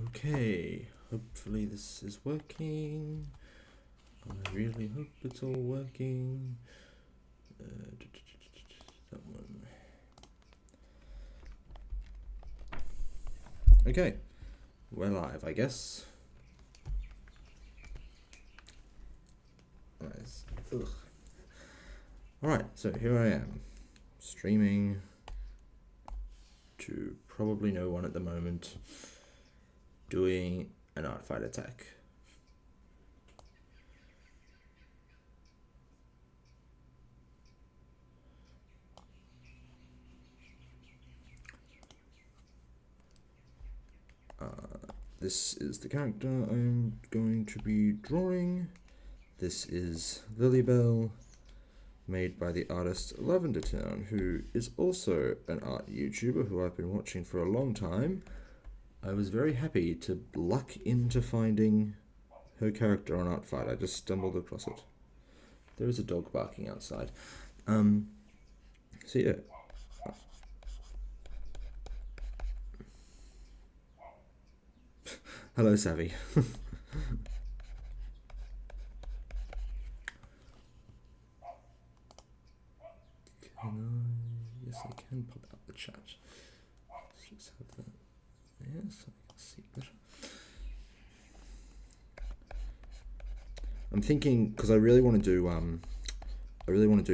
Okay, hopefully this is working. I really hope it's all working. That one. Okay, we're live, I guess. Nice. Ugh. Alright, so here I am, streaming to probably no one at the moment, doing an art fight attack. This is the character I'm going to be drawing. This is Lilybell, made by the artist Lavender Town, who is also an art YouTuber who I've been watching for a long time. I was very happy to luck into finding her character on Artfight. I just stumbled across it. There is a dog barking outside. So yeah. Hello, Savvy. Yes, I can pop out the chat. Let's just have that. Yes, I can see better. I'm thinking, because I really want to do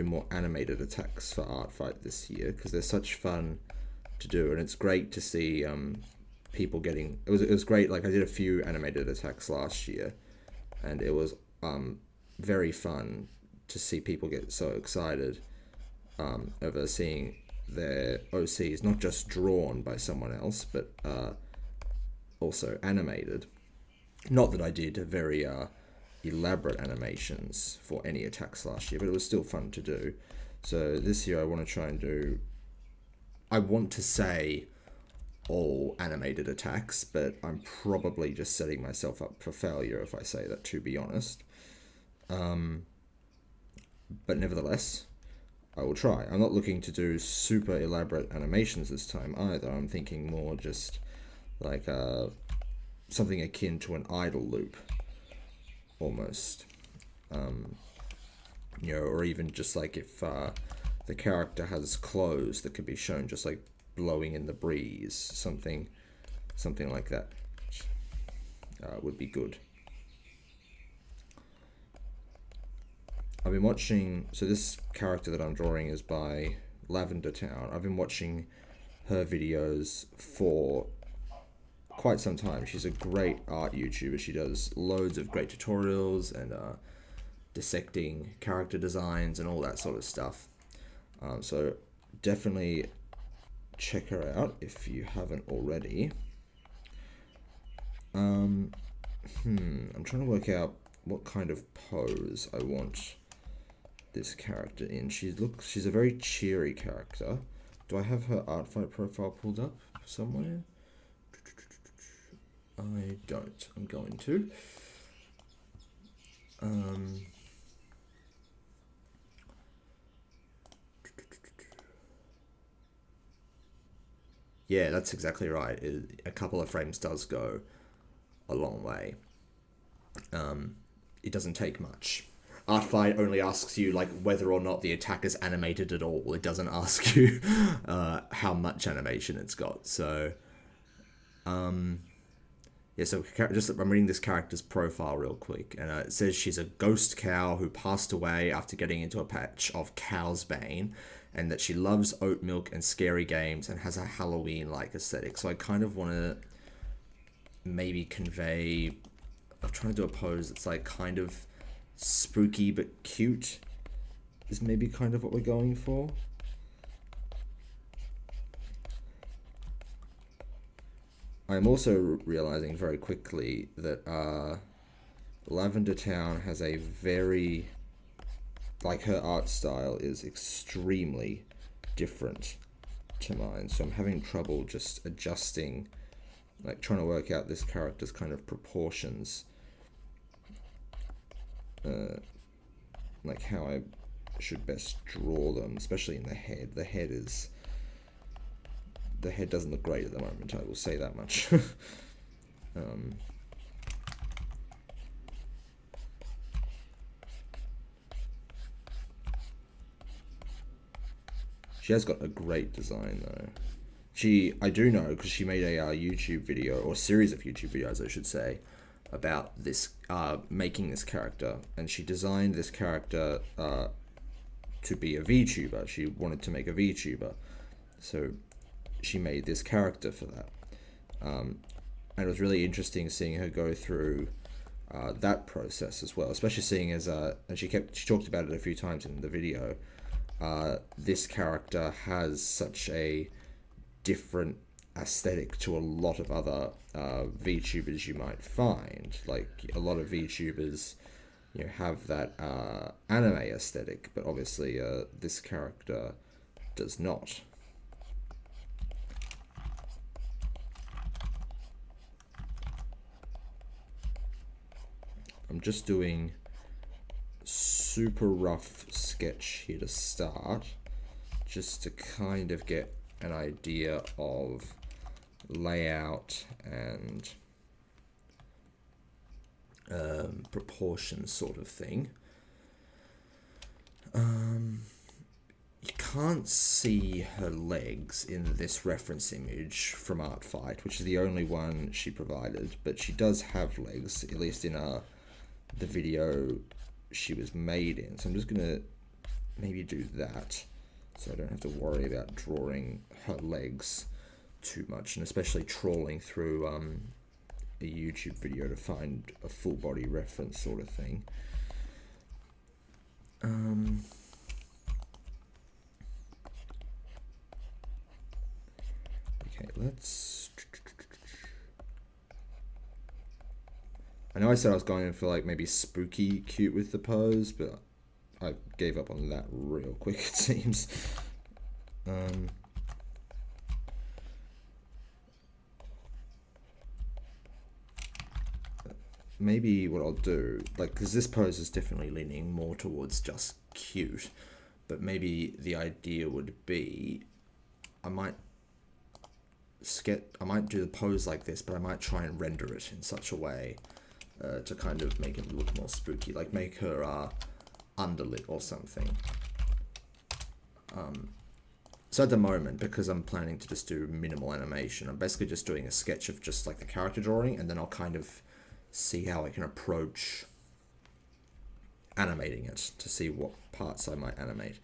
more animated attacks for Artfight this year, because they're such fun to do, and it's great to see people getting. It was great. Like, I did a few animated attacks last year, and it was very fun to see people get so excited over seeing their OCs not just drawn by someone else, but also animated. Not that I did very elaborate animations for any attacks last year, but it was still fun to do. So this year I want to try and do, I want to say all animated attacks, but I'm probably just setting myself up for failure if I say that, to be honest. But nevertheless, I will try. I'm not looking to do super elaborate animations this time either. I'm thinking more just like something akin to an idle loop, almost. Or even just like if the character has clothes that could be shown just like blowing in the breeze, something like that would be good. I've been watching, so this character that I'm drawing is by Lavender Town. I've been watching her videos for quite some time. She's a great art YouTuber. She does loads of great tutorials and dissecting character designs and all that sort of stuff. So definitely check her out if you haven't already. I'm trying to work out what kind of pose I want this character in. She's a very cheery character. Do I have her Artfight profile pulled up somewhere? I don't. I'm going to. Yeah, that's exactly right. A couple of frames does go a long way. It doesn't take much. Artfight only asks you like whether or not the attack is animated at all. It doesn't ask you how much animation it's got. So, yeah. So I'm reading this character's profile real quick, and it says she's a ghost cow who passed away after getting into a patch of cow's bane, and that she loves oat milk and scary games and has a Halloween-like aesthetic. So I kind of want to maybe convey. I'm trying to do a pose that's like kind of spooky but cute is maybe kind of what we're going for. I'm also realizing very quickly that Lavender Town has a very, like, her art style is extremely different to mine, so I'm having trouble just adjusting, like trying to work out this character's kind of proportions, like how I should best draw them, especially in the head. The head doesn't look great at the moment, I will say that much. She has got a great design though. I do know because she made a YouTube video, or series of YouTube videos, I should say, about this making this character, and she designed this character to be a VTuber. She wanted to make a VTuber, so she made this character for that. And it was really interesting seeing her go through that process as well, especially seeing as and she talked about it a few times in the video. This character has such a different aesthetic to a lot of other VTubers you might find. Like a lot of VTubers, have that anime aesthetic, but obviously this character does not. I'm just doing super rough sketch here to start, just to kind of get an idea of layout and proportion sort of thing. You can't see her legs in this reference image from Artfight, which is the only one she provided, but she does have legs, at least in the video she was made in. So I'm just gonna maybe do that, so I don't have to worry about drawing her legs too much, and especially trawling through a YouTube video to find a full body reference sort of thing. Okay, I know I said I was going for like maybe spooky cute with the pose, but I gave up on that real quick, it seems. Maybe what I'll do, like, because this pose is definitely leaning more towards just cute, but maybe the idea would be I might do the pose like this, but I might try and render it in such a way to kind of make it look more spooky, like make her underlit or something. So at the moment, because I'm planning to just do minimal animation, I'm basically just doing a sketch of just like the character drawing, and then I'll kind of see how I can approach animating it to see what parts I might animate.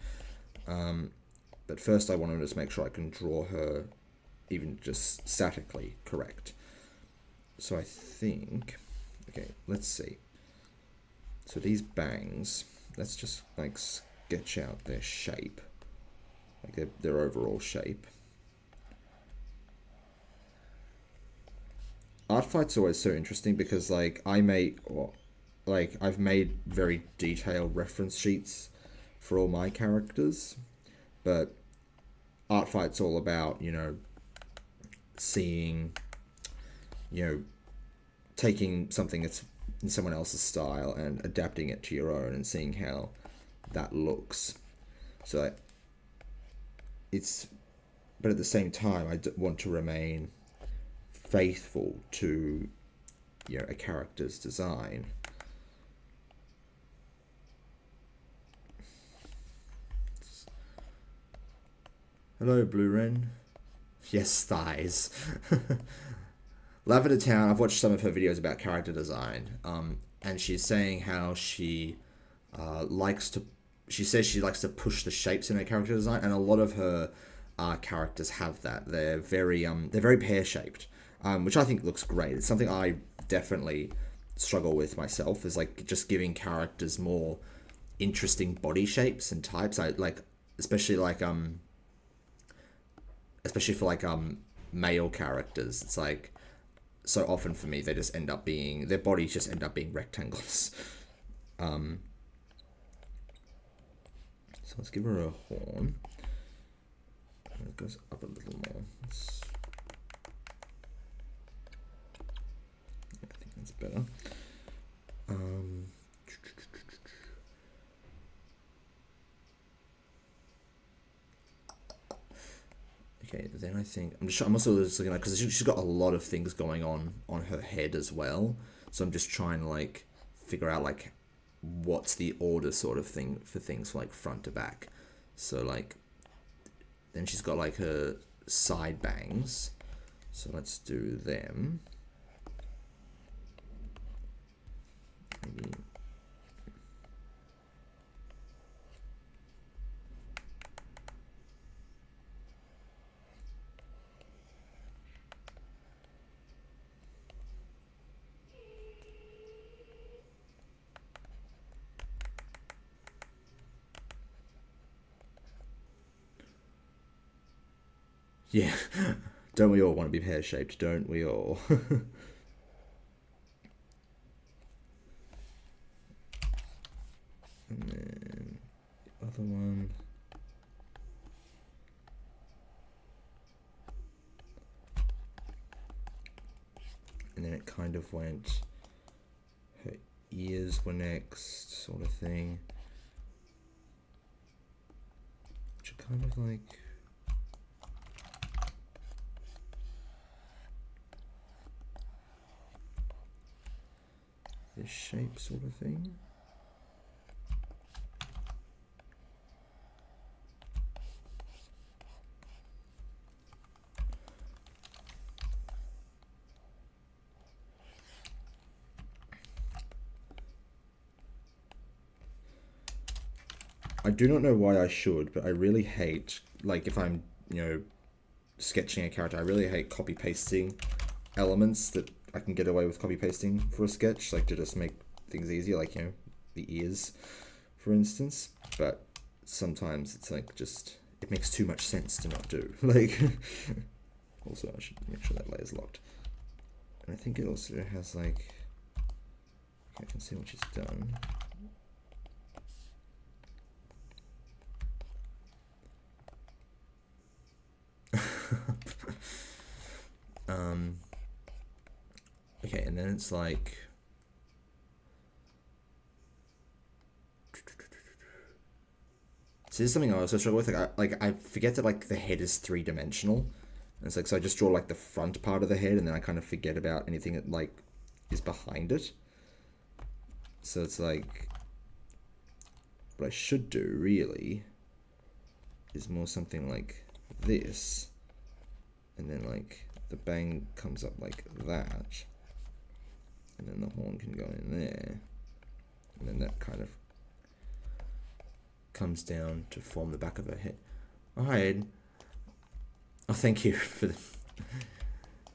But first I want to just make sure I can draw her even just statically correct. So I think, okay, let's see. So these bangs, let's just like sketch out their shape, like their overall shape. Artfight's always so interesting because like I've made very detailed reference sheets for all my characters, but Artfight's all about, seeing, taking something that's in someone else's style and adapting it to your own and seeing how that looks. So but at the same time, I want to remain faithful to a character's design. Hello, Blue Wren. Yes, thighs. Lavender Town, I've watched some of her videos about character design, and she's saying how she says she likes to push the shapes in her character design, and a lot of her characters have that. They're very pear-shaped, which I think looks great. It's something I definitely struggle with myself, is like just giving characters more interesting body shapes and types. I like, especially for like male characters. It's like, so often for me, their bodies just end up being rectangles. So let's give her a horn. It goes up a little more. I think that's better. Okay, then I think I'm also just looking at because she's got a lot of things going on her head as well. So I'm just trying to like figure out like what's the order sort of thing for things like front to back. So like then she's got like her side bangs. So let's do them. Maybe. Yeah, don't we all want to be pear-shaped, don't we all? And then the other one. And then it kind of went, her ears were next, sort of thing. Which are kind of like... this shape sort of thing. I do not know why I should, but I really hate, like if I'm, sketching a character, I really hate copy pasting elements that I can get away with copy pasting for a sketch, like to just make things easier, like, the ears, for instance. But sometimes it's like just, it makes too much sense to not do. Like, also I should make sure that layer's locked. And I think it also has like, I can see what she's done. Okay, and then it's like, so this is something I also struggle with. I forget that like the head is 3-dimensional, and it's like, so I just draw like the front part of the head, and then I kind of forget about anything that like is behind it. So it's like, what I should do really is more something like this, and then like the bang comes up like that, and then the horn can go in there, and then that kind of comes down to form the back of her head. Oh, hi, Ed. Oh, thank you for the...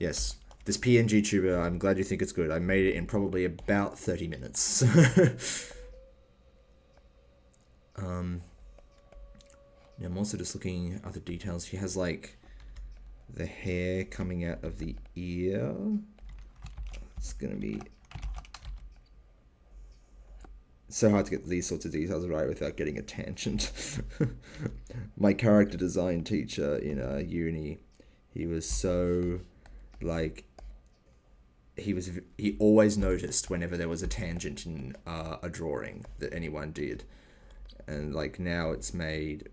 Yes, this PNG tuber, I'm glad you think it's good. I made it in probably about 30 minutes. Yeah, I'm also just looking at other details. She has like the hair coming out of the ear. It's gonna be so hard to get these sorts of details right without getting a tangent. My character design teacher in uni, he was so like, he always noticed whenever there was a tangent in a drawing that anyone did, and like now it's made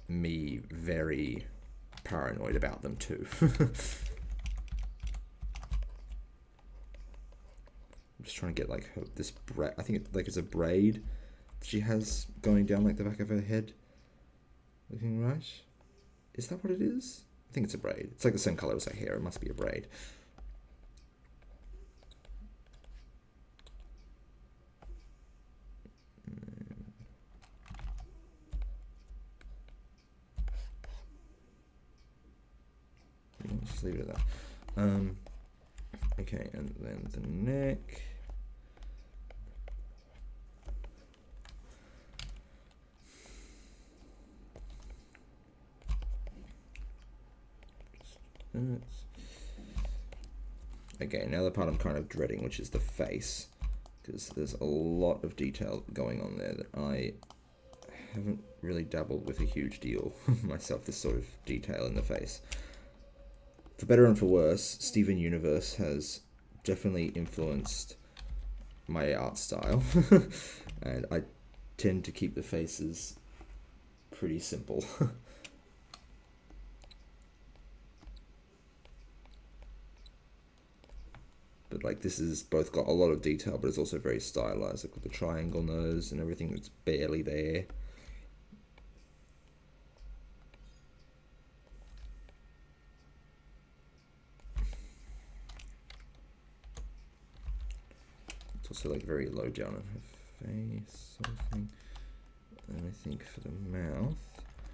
me very paranoid about them too. I'm just trying to get like this braid. I think it's a braid she has going down like the back of her head. Looking right? Is that what it is? I think it's a braid. It's like the same color as her hair. It must be a braid. Just leave it at that. Okay, and then the neck. Okay, now the part I'm kind of dreading, which is the face, because there's a lot of detail going on there that I haven't really dabbled with a huge deal myself, this sort of detail in the face. For better and for worse, Steven Universe has definitely influenced my art style, and I tend to keep the faces pretty simple. But like this is both got a lot of detail, but it's also very stylized, like with the triangle nose and everything that's barely there. It's also like very low down on her face, sort of thing. And I think for the mouth,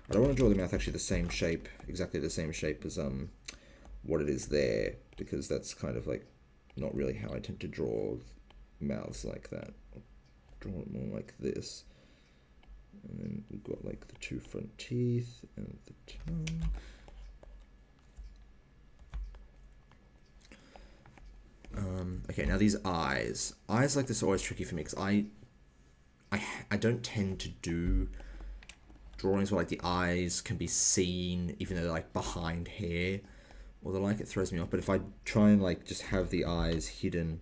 I don't want to draw the mouth actually the same shape, exactly the same shape as what it is there, because that's kind of like not really how I tend to draw mouths like that. I'll draw it more like this. And then we've got like the two front teeth and the tongue. Okay, now these eyes. Eyes like this are always tricky for me because I don't tend to do drawings where like the eyes can be seen even though they're like behind hair, or the like, it throws me off. But if I try and like just have the eyes hidden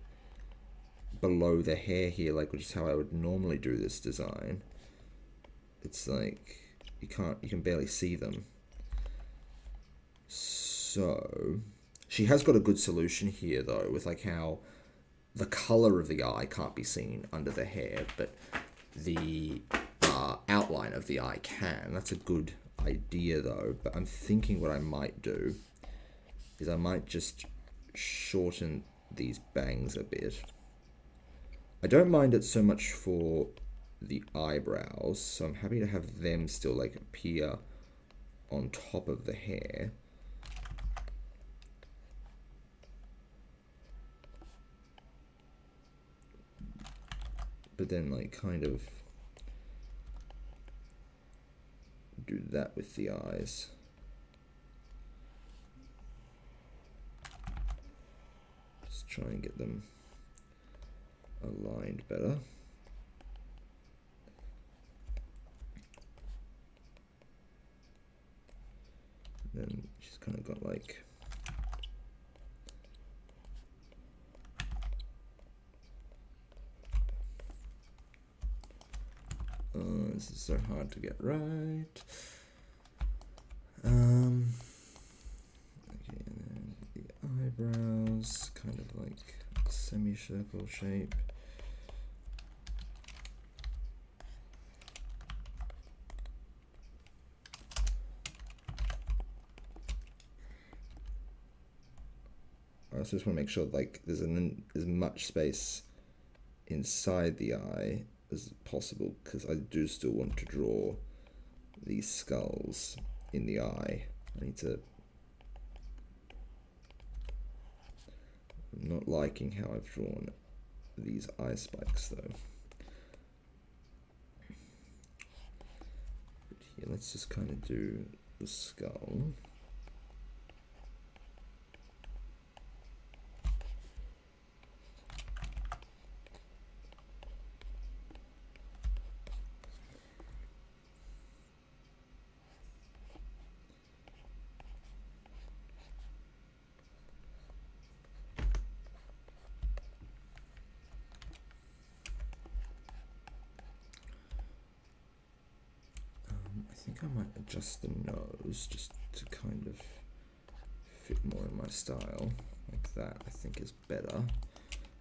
below the hair here, like which is how I would normally do this design, it's like you can barely see them. So she has got a good solution here though, with like how the color of the eye can't be seen under the hair, but the outline of the eye can. That's a good idea though, but I'm thinking what I might do is I might just shorten these bangs a bit. I don't mind it so much for the eyebrows, so I'm happy to have them still like appear on top of the hair. But then like kind of do that with the eyes. Just try and get them aligned better. And then she's kind of got like this is so hard to get right. Okay, and then the eyebrows, kind of like semicircle shape. I also just want to make sure like there's as much space inside the eye as possible, because I do still want to draw these skulls in the eye. I need to... I'm not liking how I've drawn these eye spikes though. But here, let's just kind of do the skull. I think I might adjust the nose just to kind of fit more in my style, like that. I think is better.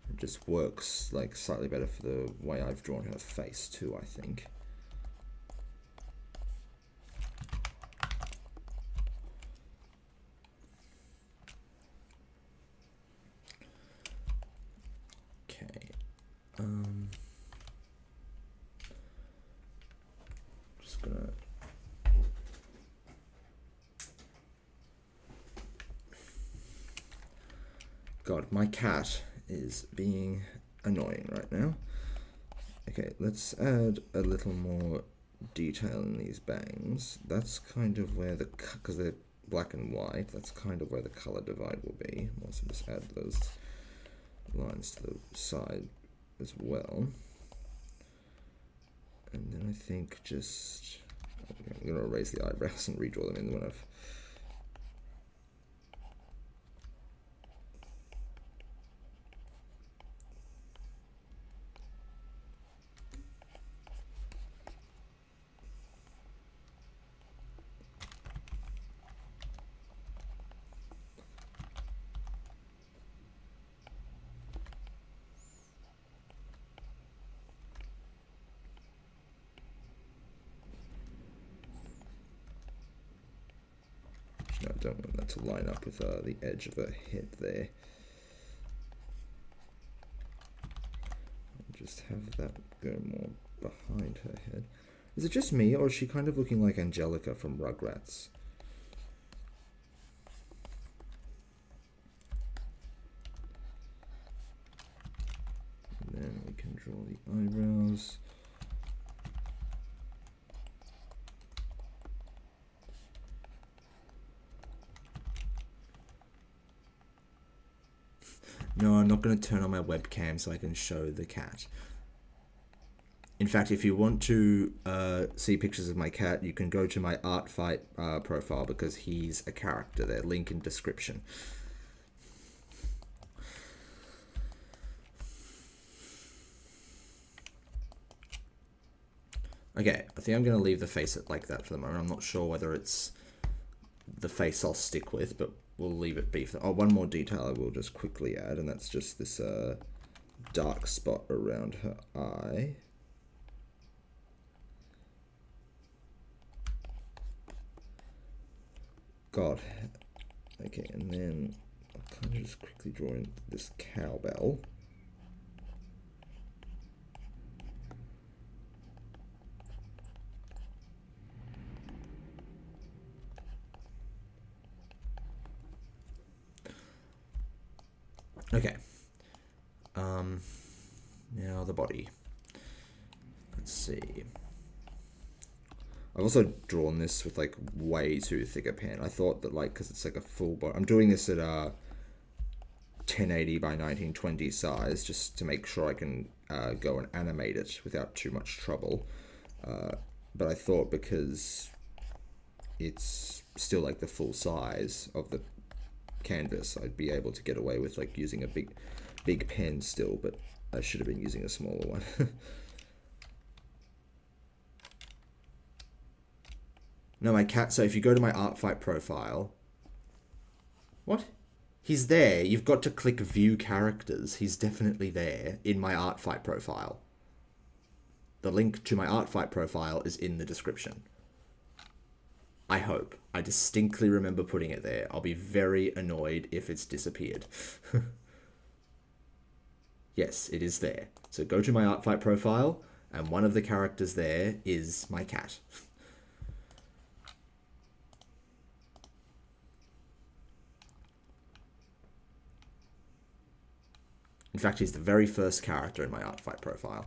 It just works like slightly better for the way I've drawn her face too, I think. Okay. Just gonna... God, my cat is being annoying right now. Okay, let's add a little more detail in these bangs. That's kind of where the... because they're black and white, that's kind of where the color divide will be. I'll also just add those lines to the side as well. And then I think just... I'm going to erase the eyebrows and redraw them in when I've... don't want that to line up with the edge of her head there. I'll just have that go more behind her head. Is it just me, or is she kind of looking like Angelica from Rugrats? And then we can draw the eyebrows. No, I'm not going to turn on my webcam so I can show the cat. In fact, if you want to see pictures of my cat, you can go to my Artfight profile because he's a character there. Link in description. Okay, I think I'm going to leave the face like that for the moment. I'm not sure whether it's the face I'll stick with, but we'll leave it be. Oh, one more detail I will just quickly add, and that's just this dark spot around her eye. God. Okay, and then I'll kind of just quickly draw in this cowbell. Okay. Now the body. Let's see. I've also drawn this with like way too thick a pen. I thought that like, because it's like a full body. I'm doing this at 1080 by 1920 size just to make sure I can go and animate it without too much trouble. But I thought because it's still like the full size of the canvas, I'd be able to get away with like using a big pen still, but I should have been using a smaller one. No, my cat, so if you go to my Artfight profile, what? He's there. You've got to click view characters. He's definitely there in my Artfight profile. The link to my Artfight profile is in the description. I hope. I distinctly remember putting it there. I'll be very annoyed if it's disappeared. Yes, it is there. So go to my Artfight profile, and one of the characters there is my cat. In fact, he's the very first character in my Artfight profile.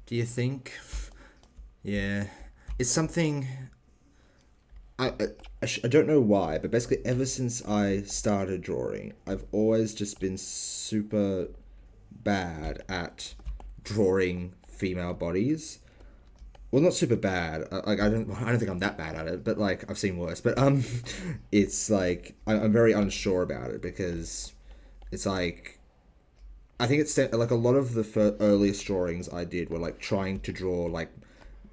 Do you think? Yeah. It's something... I don't know why, but basically ever since I started drawing, I've always just been super bad at drawing female bodies. Well, not super bad. Like I don't think I'm that bad at it, but like I've seen worse. But it's like I'm very unsure about it because it's like I think it's like a lot of the earliest drawings I did were like trying to draw like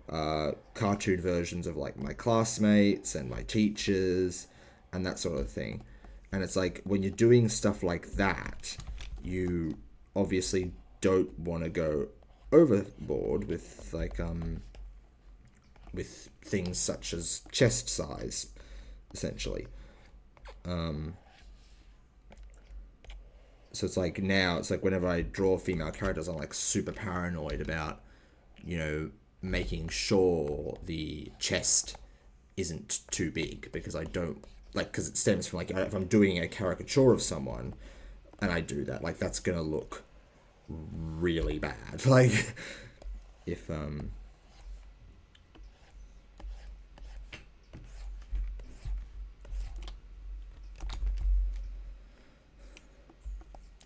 cartoon versions of like my classmates and my teachers and that sort of thing. And it's like when you're doing stuff like that, you obviously don't want to go overboard with like with things such as chest size, essentially. So it's like now it's like whenever I draw female characters, I'm like super paranoid about, you know, making sure the chest isn't too big, because I don't like, because it stems from like if I'm doing a caricature of someone and I do that, like that's gonna look really bad. Like if oh,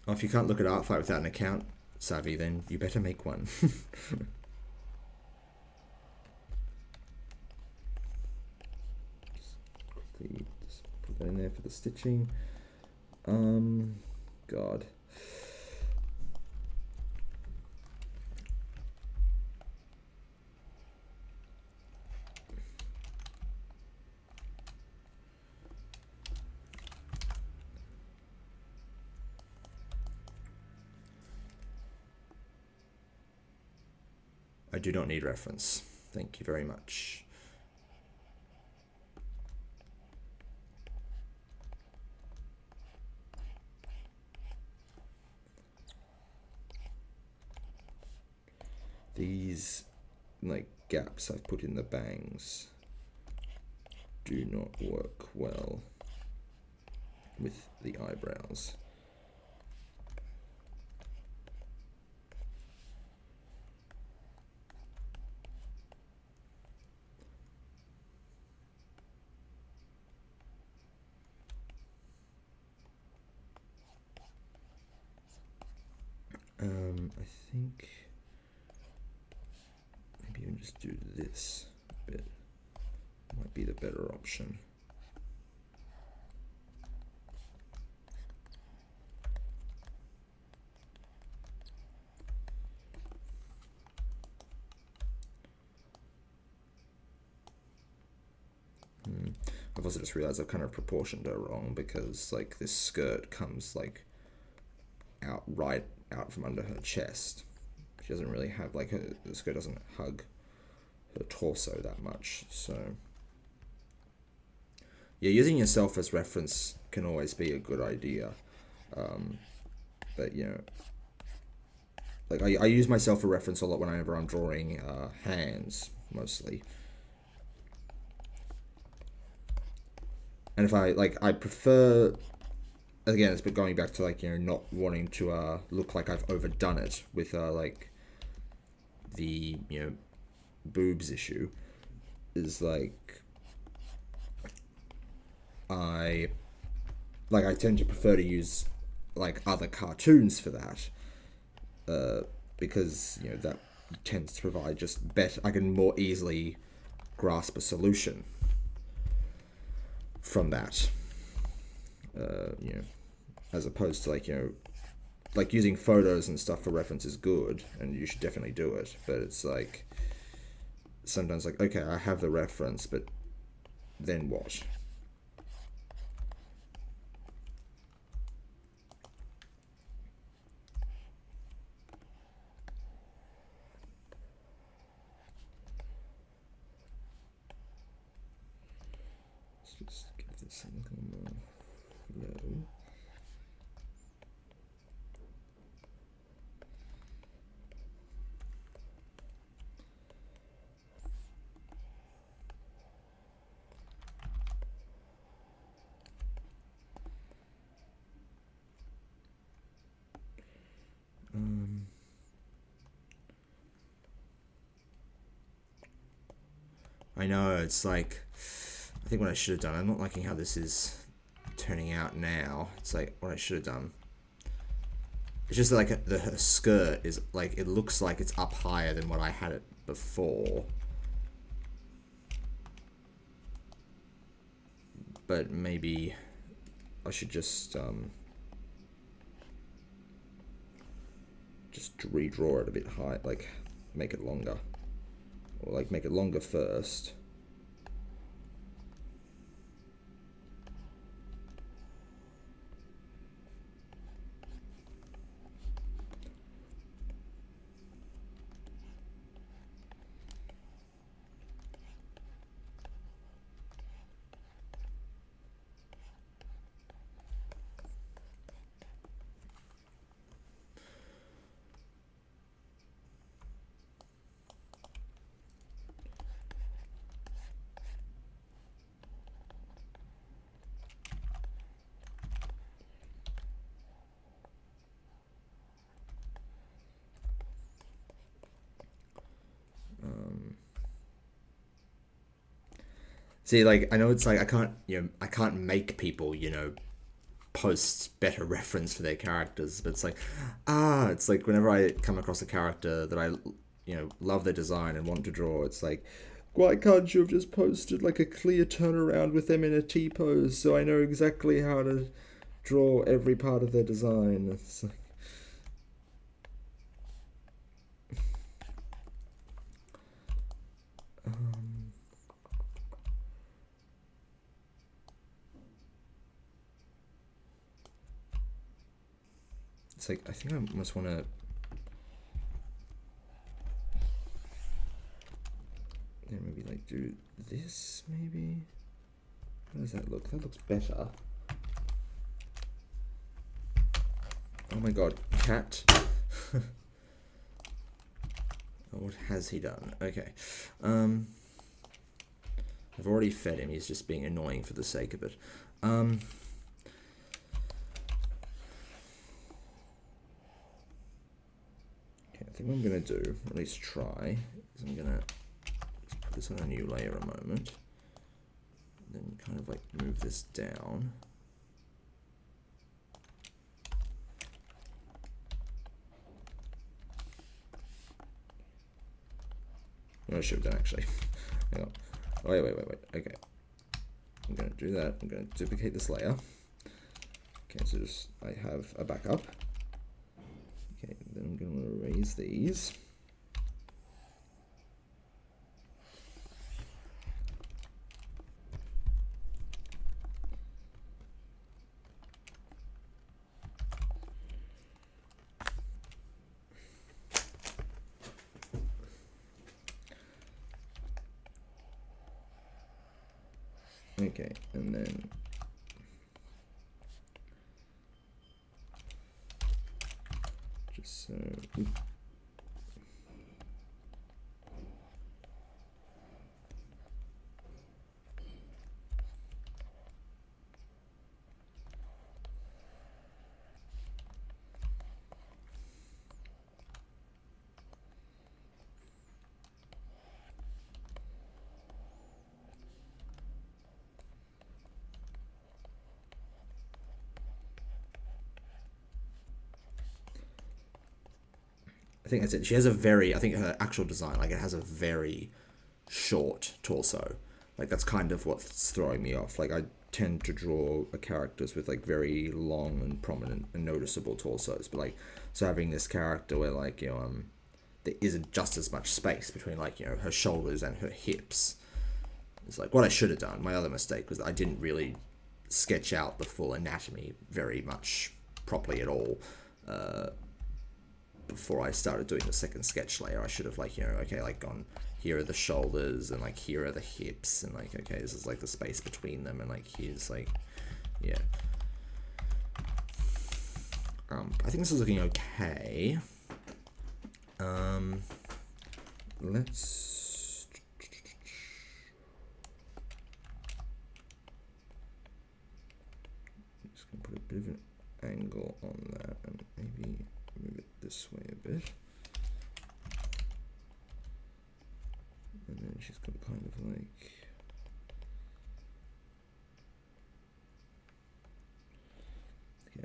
if you can't look at Artfight without an account, Savvy, then you better make one. Just put that in there for the stitching. God. I do not need reference. Thank you very much. These like gaps I've put in the bangs do not work well with the eyebrows. I think maybe even just do this bit. Might be the better option. I've also just realized I've kind of proportioned her wrong, because like this skirt comes like right out from under her chest. She doesn't really have like the skirt doesn't hug her torso that much. So yeah, using yourself as reference can always be a good idea. But you know, like I use myself for reference a lot whenever I'm drawing hands, mostly. And if I prefer, again, it's going back to like, you know, not wanting to look like I've overdone it with like the, you know, boobs issue, is like I tend to prefer to use like other cartoons for that, because you know that tends to provide just better. I can more easily grasp a solution from that, you know, as opposed to like, you know, like using photos and stuff for reference is good and you should definitely do it, but it's like sometimes like, okay, I have the reference, but then what? Let's just give this a little more low. I know, it's like, I think what I should have done, I'm not liking how this is turning out now. It's like what I should have done. It's just like her skirt is like, it looks like it's up higher than what I had it before. But maybe I should just redraw it a bit high, like make it longer, or like make it longer first. See, like, I know it's like I can't make people, post better reference for their characters, but it's like, it's like whenever I come across a character that I, love their design and want to draw, it's like, why can't you have just posted like a clear turnaround with them in a T pose so I know exactly how to draw every part of their design? It's like, it's like I think I must want to. Yeah, maybe like do this. Maybe. How does that look? That looks better. Oh my god, cat. What has he done? Okay. I've already fed him. He's just being annoying for the sake of it. Okay, I think what I'm going to do, or at least try, is I'm going to just put this on a new layer a moment. Then kind of like move this down. No, I should have done actually. Hang on. Oh, wait. Okay. I'm going to do that. I'm going to duplicate this layer. Okay, so just I have a backup. Okay, then I'm going to erase these. Okay, and then just so. I think that's it. She has I think her actual design, like it has a very short torso. Like that's kind of what's throwing me off. Like I tend to draw characters with like very long and prominent and noticeable torsos, but like so having this character where like there isn't just as much space between like her shoulders and her hips. It's like what I should have done. My other mistake was that I didn't really sketch out the full anatomy very much properly at all. Before I started doing the second sketch layer, I should have like okay, like gone here are the shoulders and like here are the hips and like okay, this is like the space between them and like here's like yeah. I think this is looking okay. Let's just gonna put a bit of an angle on that and maybe move it this way a bit. And then she's got kind of like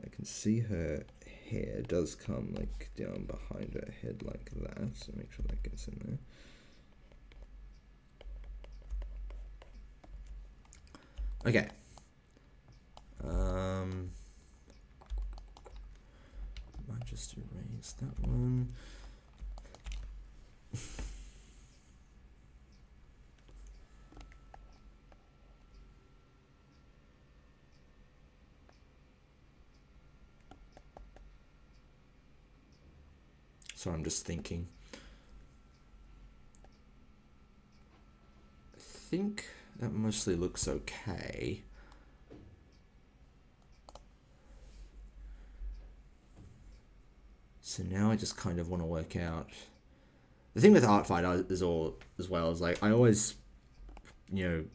I can see her hair does come like down behind her head like that, so make sure that gets in there. Okay. Might just erase that one. So I'm just thinking. I think that mostly looks okay. So now I just kind of want to work out. The thing with Artfight is all as well is like I always, even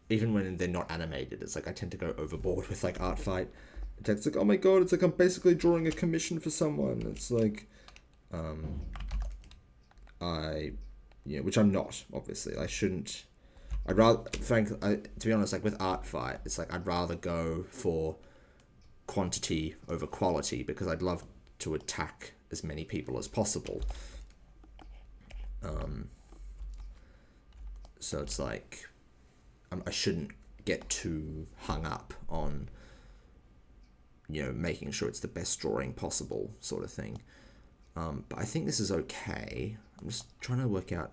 when they're not animated, it's like I tend to go overboard with like Artfight. It's like, oh my god, it's like I'm basically drawing a commission for someone. It's like, which I'm not, obviously. I shouldn't I'd rather, to be honest, like with art fight, it's like I'd rather go for quantity over quality because I'd love to attack as many people as possible. So it's like I shouldn't get too hung up on making sure it's the best drawing possible sort of thing. But I think this is okay. I'm just trying to work out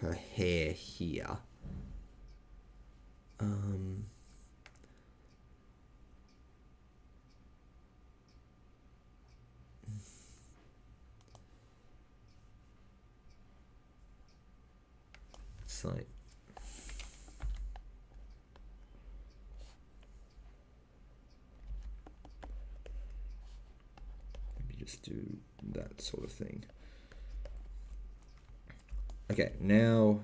her hair here. It's like maybe just do that sort of thing. Okay, now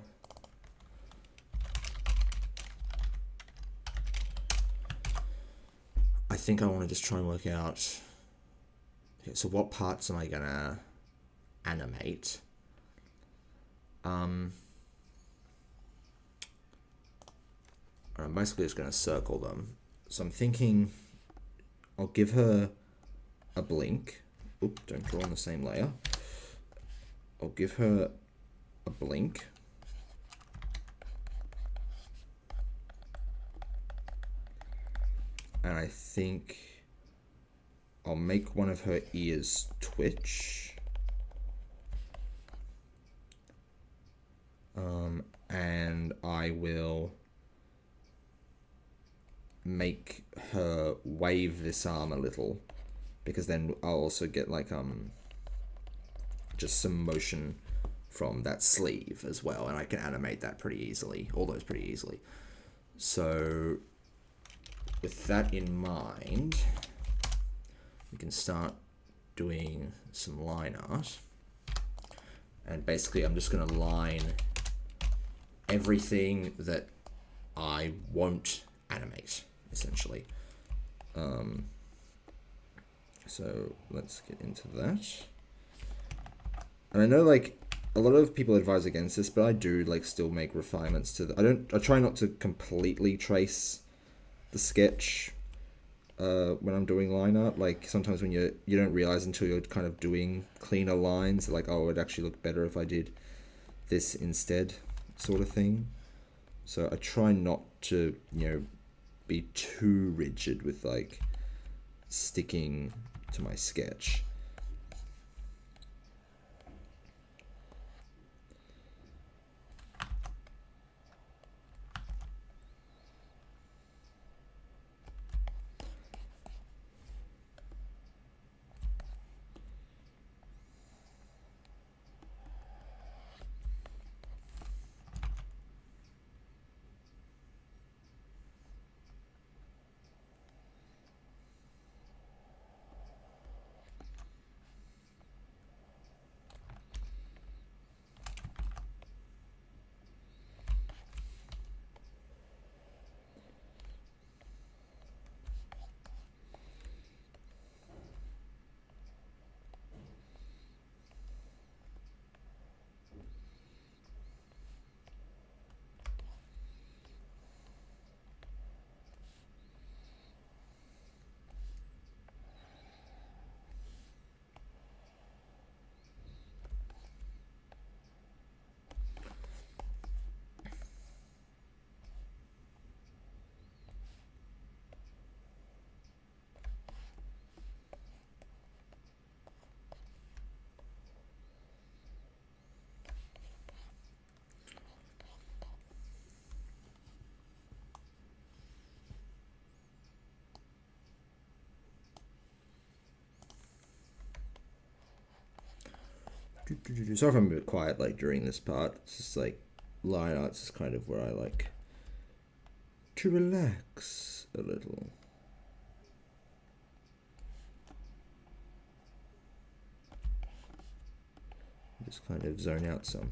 I think I want to just try and work out. Okay, so what parts am I gonna animate? I'm basically just gonna circle them. So I'm thinking I'll give her a blink. Oop, don't draw on the same layer. I'll give her a blink. And I think I'll make one of her ears twitch. And I will make her wave this arm a little, because then I'll also get like just some motion from that sleeve as well, and I can animate that pretty easily, all those pretty easily. So with that in mind, we can start doing some line art. And basically I'm just going to line everything that I won't animate, essentially. So let's get into that. And I know like a lot of people advise against this, but I do like still make refinements to the, I try not to completely trace the sketch when I'm doing line art. Like sometimes when you don't realize until you're kind of doing cleaner lines, like, oh, it'd actually look better if I did this instead, sort of thing. So I try not to, be too rigid with like sticking to my sketch. Sorry if I'm a bit quiet like during this part. It's just like line arts is kind of where I like to relax a little. Just kind of zone out some.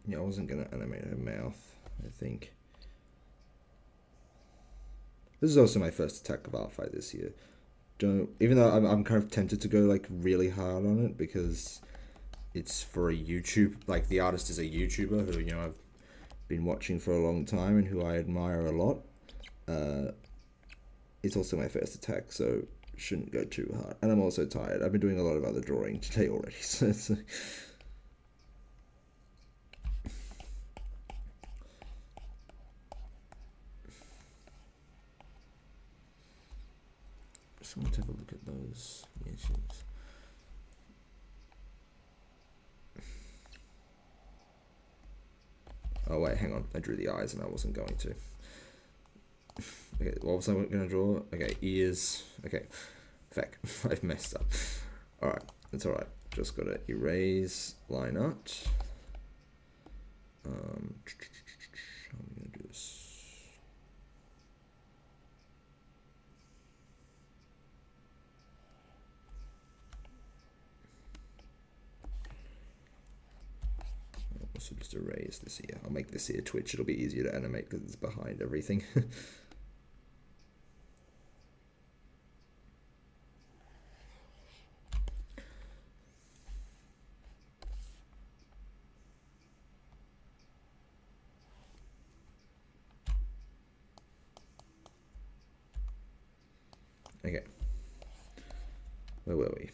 Yeah, I wasn't gonna animate her mouth, I think. This is also my first attack of art fight this year. Don't, even though I'm kind of tempted to go like really hard on it because it's for a YouTube, like the artist is a YouTuber who, you know, I've been watching for a long time and who I admire a lot. It's also my first attack, so shouldn't go too hard. And I'm also tired. I've been doing a lot of other drawing today already, so it's... Just want to have a look at those issues. Oh wait, hang on. I drew the eyes and I wasn't going to. Okay, what was I going to draw? Okay, ears. Okay, feck. I've messed up. Alright, that's alright. Just got to erase line art. How am I going to do this? Also just erase this here. I'll make this here twitch. It'll be easier to animate because it's behind everything. Okay. Where were we?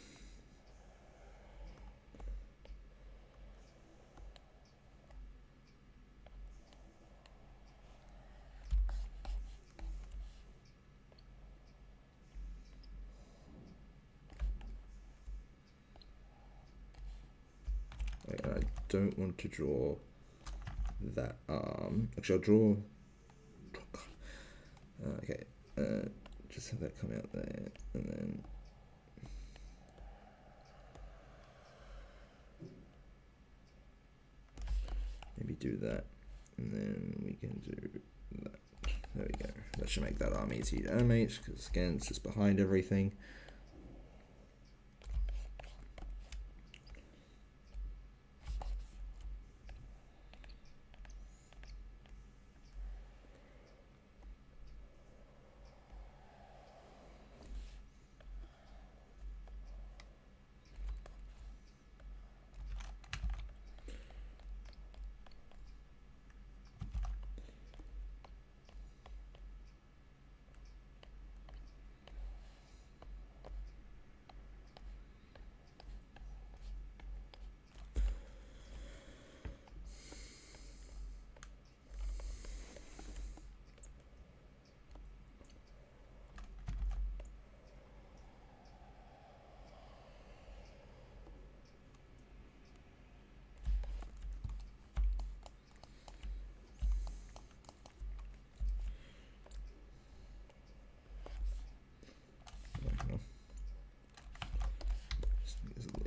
I don't want to draw that arm. Actually, I'll draw. Okay, just have that come out there, and then maybe do that, and then we can do that. There we go. That should make that arm easy to animate because again, it's just behind everything.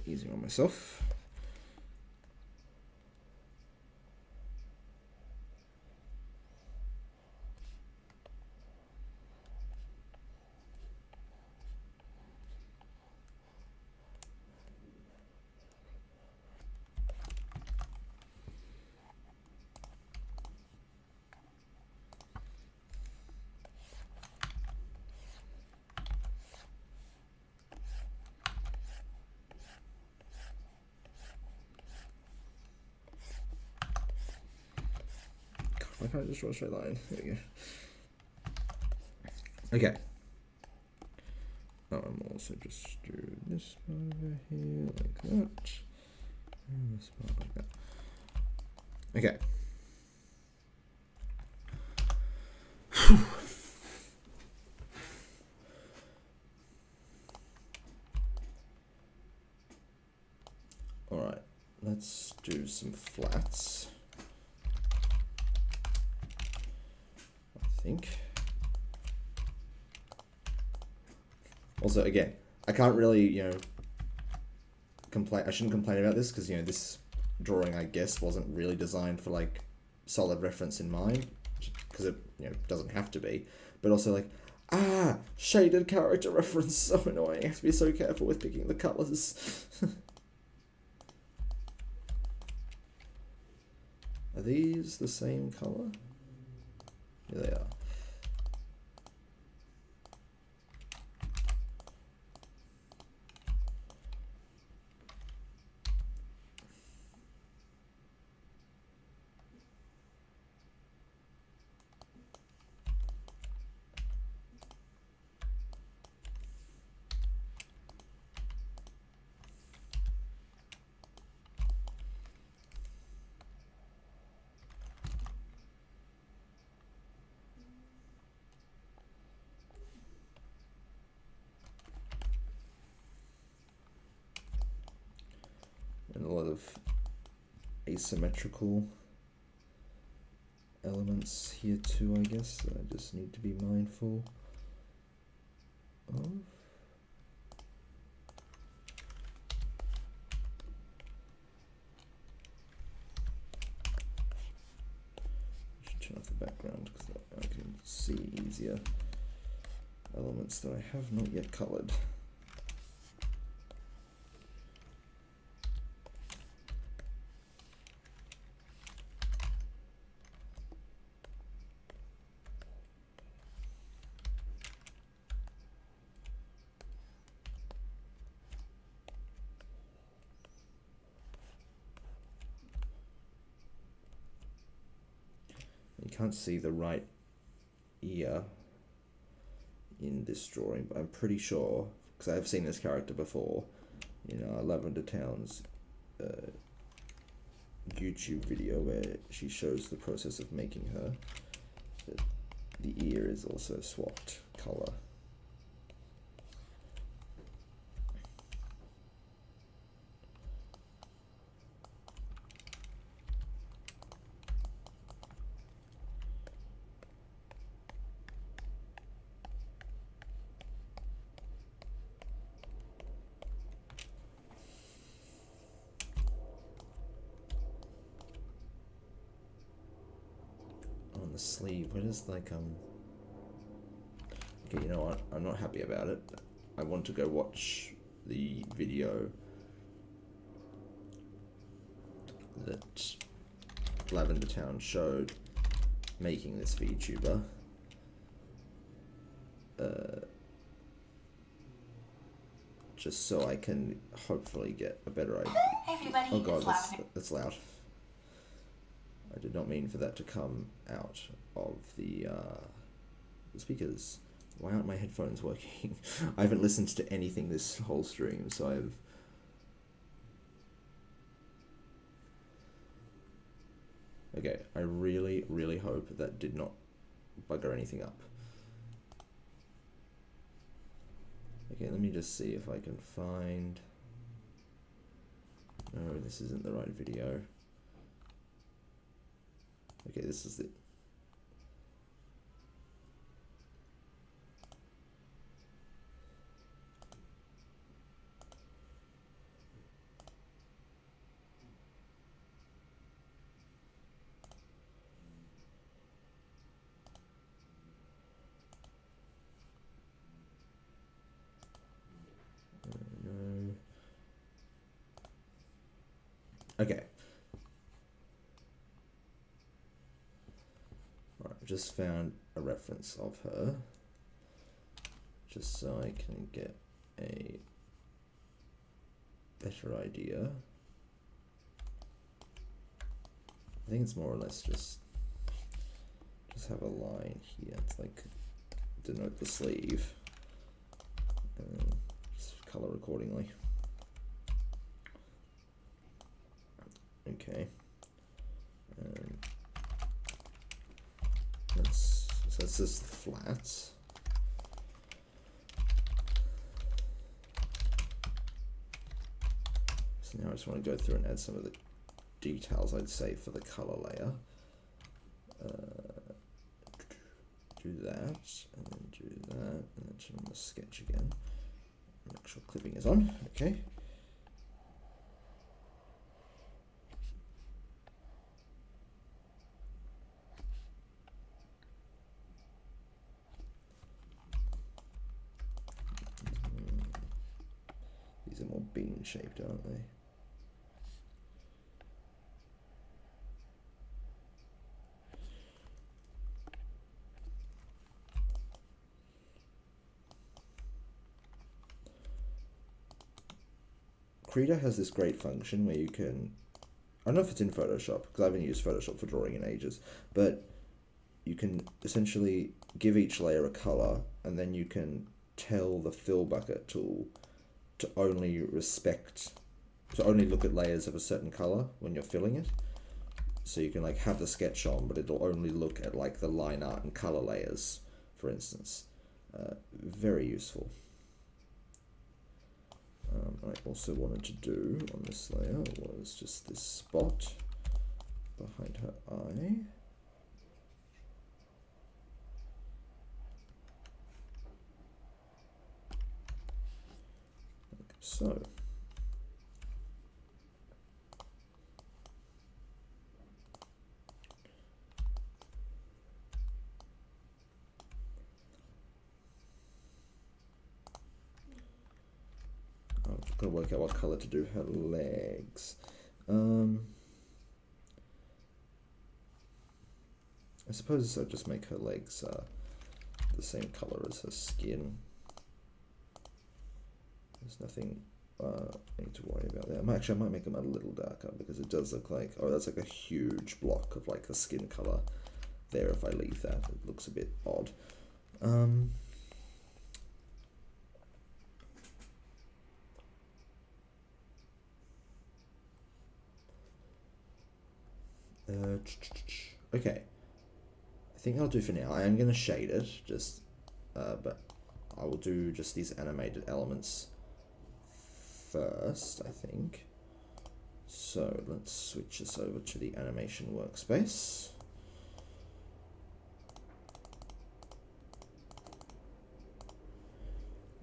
Easy on myself. Why can't I just draw a straight line? There we go. Okay. Oh, I'm also just do this part over here like that. And this part like that. Okay. Alright, let's do some flats. I think. Also, again, I can't really, you know, complain. I shouldn't complain about this because, you know, this drawing, I guess, wasn't really designed for like solid reference in mind because it, you know, doesn't have to be. But also, like, shaded character reference, so annoying. I have to be so careful with picking the colors. Are these the same color? Yeah, they are. And a lot of asymmetrical elements here too, I guess, that I just need to be mindful of. I should turn off the background because I can see easier elements that I have not yet colored. You can't see the right ear in this drawing, but I'm pretty sure, because I've seen this character before, in Lavender Town's YouTube video where she shows the process of making her, that the ear is also swapped color. On the sleeve, where does like okay, you know what, I'm not happy about it. I want to go watch the video that Lavender Town showed making this VTuber. Just so I can hopefully get a better idea. Hey everybody, oh god, it's that's loud. I did not mean for that to come out of the speakers. Why aren't my headphones working? I haven't listened to anything this whole stream, so I've... Okay, I really, really hope that did not bugger anything up. Okay, let me just see if I can find... No, this isn't the right video. Okay, this is it. No. Okay. Right, I've just found a reference of her, just so I can get a better idea. I think it's more or less just have a line here. It's like denote the sleeve, and then just color accordingly. Okay. So that's just the flats. So now I just want to go through and add some of the details, I'd say, for the color layer. Do that, and then do that, and then turn on the sketch again. Make sure clipping is on. Okay. These are more bean shaped, aren't they? Krita has this great function where you can, I don't know if it's in Photoshop, because I haven't used Photoshop for drawing in ages, but you can essentially give each layer a color, and then you can tell the fill bucket tool to only look at layers of a certain color when you're filling it. So you can like have the sketch on, but it'll only look at like the line art and color layers, for instance. Very useful. I also wanted to do on this layer was just this spot behind her eye. Like so. I've got to work out what color to do her legs. I suppose I'll just make her legs the same color as her skin. There's nothing I need to worry about there. Actually, I might make them a little darker because it does look like, oh, that's like a huge block of like the skin color there. If I leave that, it looks a bit odd. Okay, I think I'll do for now. I am going to shade it, just, but I will do just these animated elements first, I think. So let's switch this over to the animation workspace.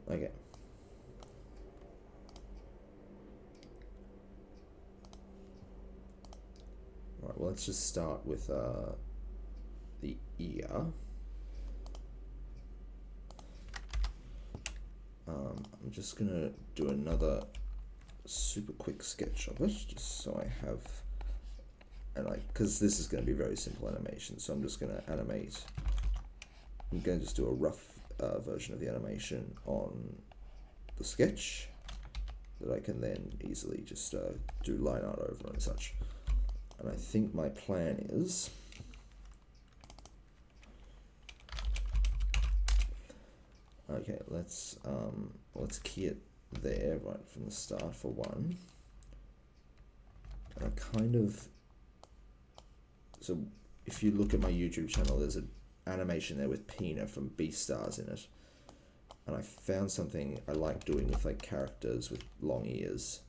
Okay. Alright, well, let's just start with the ear. I'm just gonna do another super quick sketch of it, just so I have, and because this is going to be very simple animation, so I'm just going to animate. I'm going to just do a rough version of the animation on the sketch that I can then easily just do line art over and such. And I think my plan is okay. Let's key it there right from the start for one. And I kind of, so if you look at my YouTube channel, there's an animation there with Pina from Beastars in it. And I found something I like doing with like characters with long ears.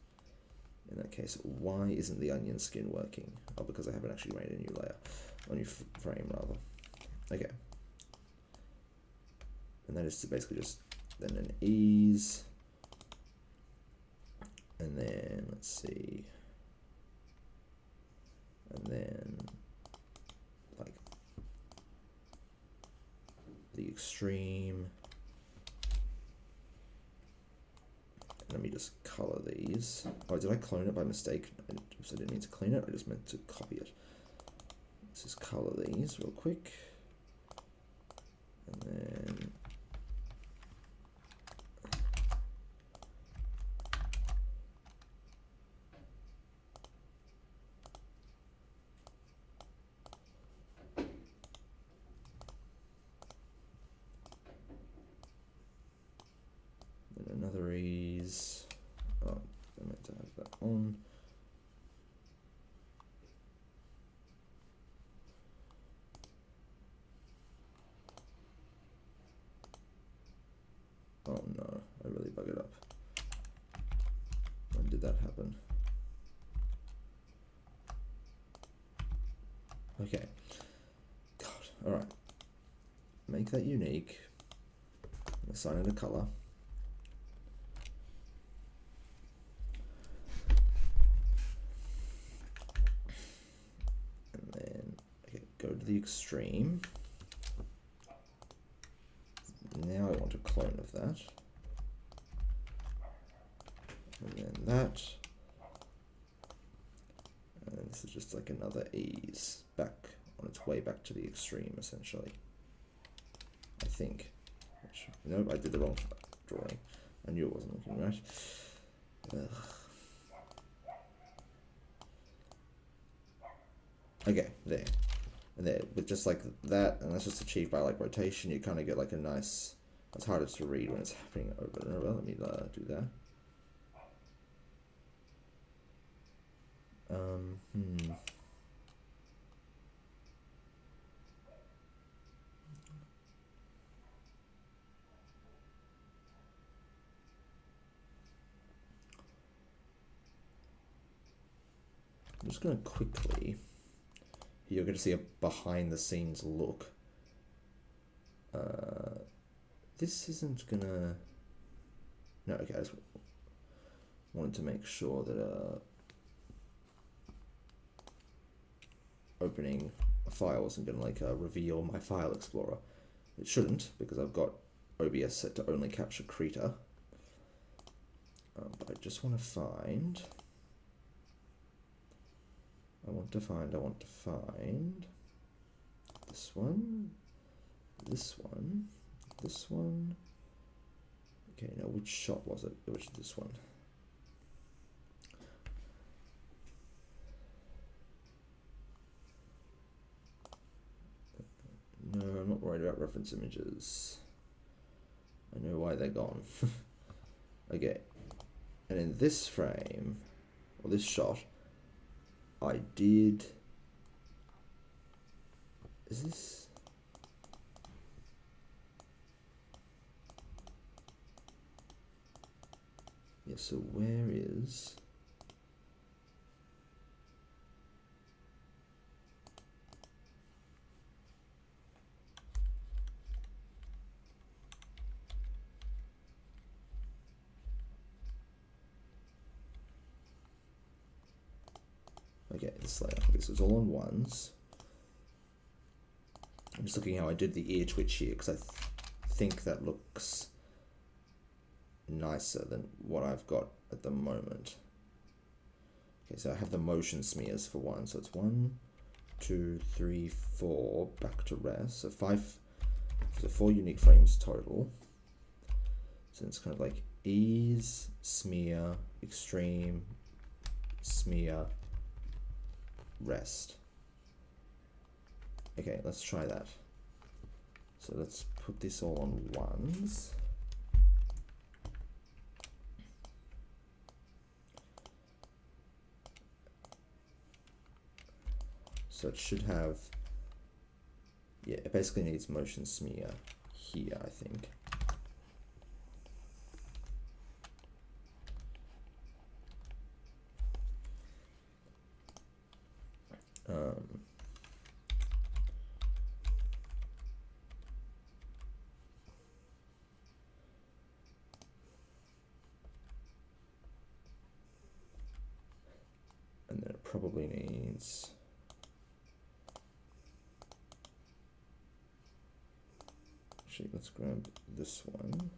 In that case, why isn't the onion skin working? Oh, because I haven't actually made a new layer, a new frame rather. Okay. And that is basically just then an ease. And then let's see. And then like the extreme. Let me just color these. Oh, did I clone it by mistake? Oops, I didn't mean to clean it. I just meant to copy it. Let's just color these real quick. And then another ease. Oh, I meant to have that on. Oh no, I really buggered up. When did that happen? Okay. God, alright. Make that unique. Assign it a color. And then, okay, go to the extreme. Now I want a clone of that. And then that. And then this is just like another ease back on its way back to the extreme, essentially. I think. Nope, I did the wrong drawing. I knew it wasn't looking right. Ugh. Okay, there. And there, but just like that, and that's just achieved by like rotation, you kind of get like a nice, it's harder to read when it's happening over and over. Let me do that. Hmm. I'm just going to quickly, you're going to see a behind the scenes look. This isn't going to, no, okay, I just wanted to make sure that opening a file wasn't going to like reveal my file explorer. It shouldn't, because I've got OBS set to only capture Krita. But I just want to find, I want to find this one, this one, this one. Okay, now which shot was it? Which is this one? No, I'm not worried about reference images. I know why they're gone. Okay, and in this frame, or this shot, I did, is this? Yeah, so where is, okay, this layer, this is all on ones. I'm just looking how I did the ear twitch here, because I think that looks nicer than what I've got at the moment. Okay, so I have the motion smears for one, so it's 1, 2, 3, 4, back to rest, so 4 unique frames total. So it's kind of like ease, smear, extreme, smear, rest. Okay, let's try that. So let's put this all on ones. So it should have, yeah, it basically needs motion smear here, I think. And then it probably needs, actually, let's grab this one.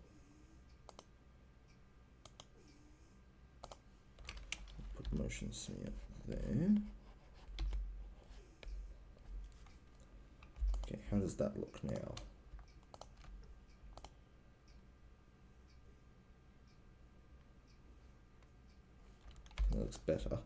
Put motion smear there. Okay, how does that look now? That looks better.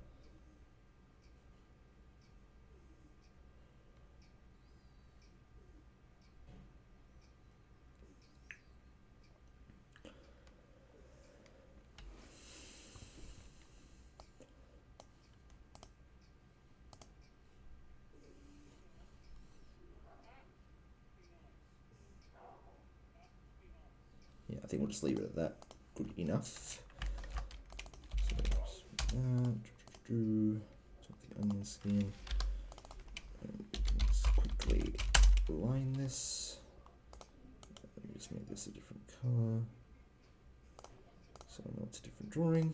Yeah, I think we'll just leave it at that. Good enough. So the onion skin. And we can just quickly line this. Let me just make this a different color, so I know it's a different drawing.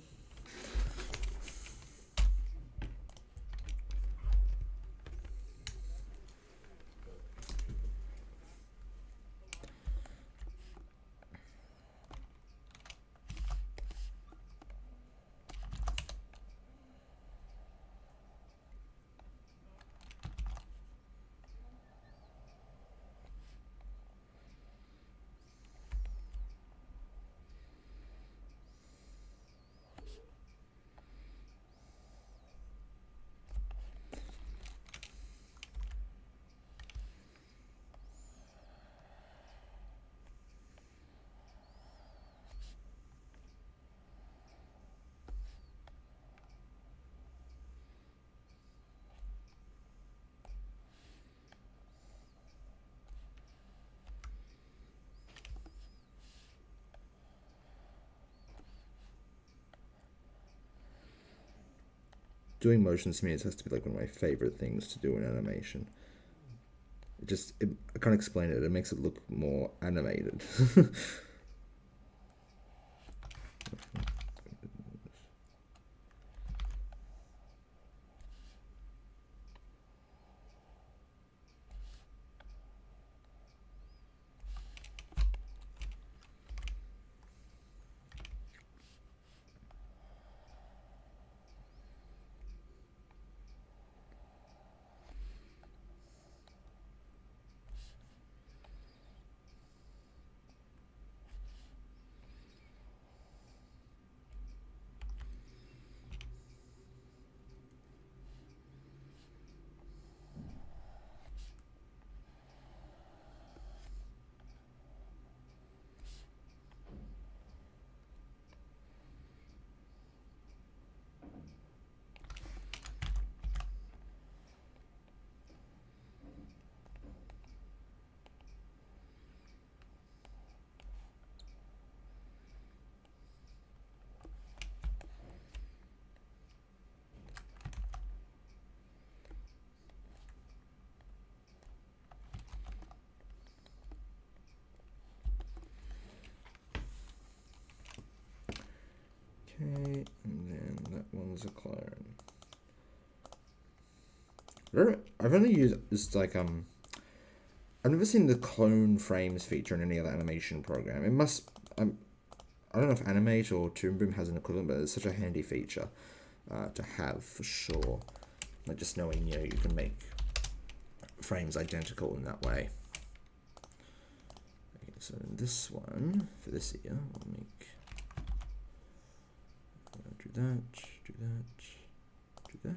doing motion smears has to be like one of my favorite things to do in animation. I can't explain it. It makes it look more animated. Okay, and then that one's a clone. I've only used like I've never seen the clone frames feature in any other animation program. It must I don't know if Animate or Toon Boom has an equivalent, but it's such a handy feature to have for sure. Like just knowing you can make frames identical in that way. Okay, so in this one for this ear, we'll make. Do that, do that, do that.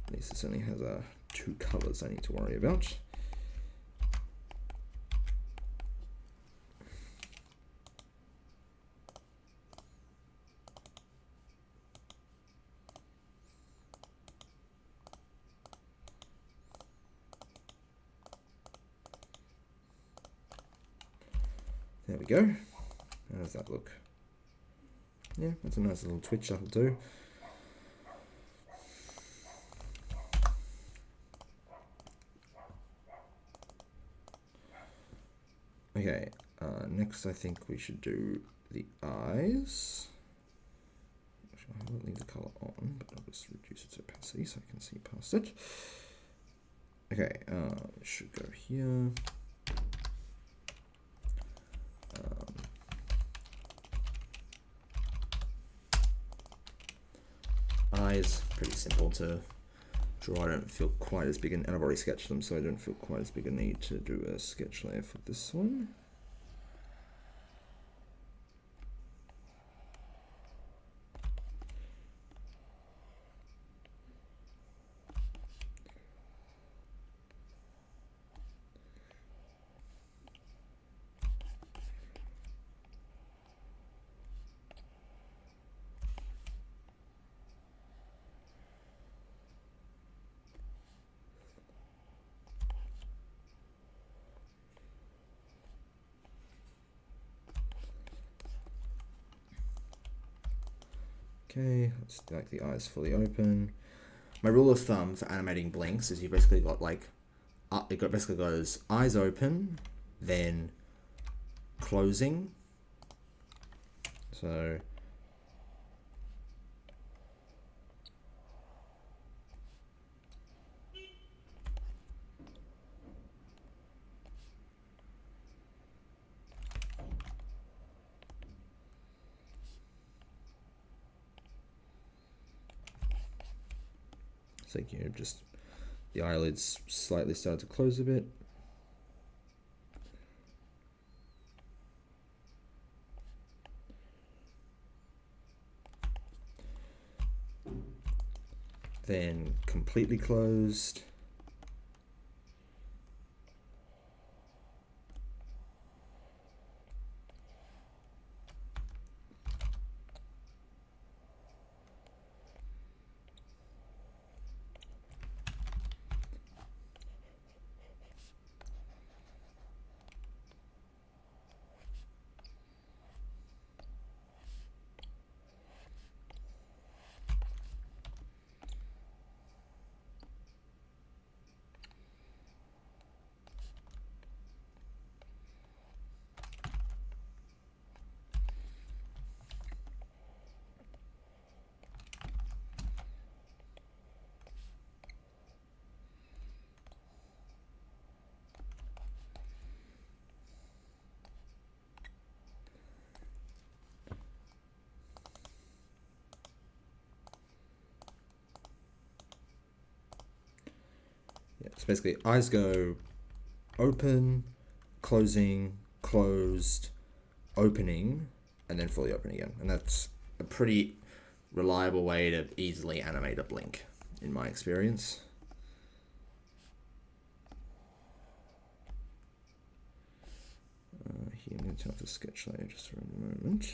At least this only has two colors I need to worry about. There we go. How does that look? Yeah, that's a nice little twitch that'll do. Okay, next I think we should do the eyes. Actually, I won't leave the color on, but I'll just reduce its opacity so I can see past it. Okay, it should go here. Eyes, pretty simple to draw. I don't feel quite as big, and I've already sketched them, so I don't feel quite as big a need to do a sketch layer for this one. Okay, let's like the eyes fully open. My rule of thumb for animating blinks is you basically got like, it basically goes eyes open, then closing. So just the eyelids slightly start to close a bit. Then completely closed. So basically, eyes go open, closing, closed, opening, and then fully open again. And that's a pretty reliable way to easily animate a blink, in my experience. Here, I'm going to turn off the sketch layer just for a moment.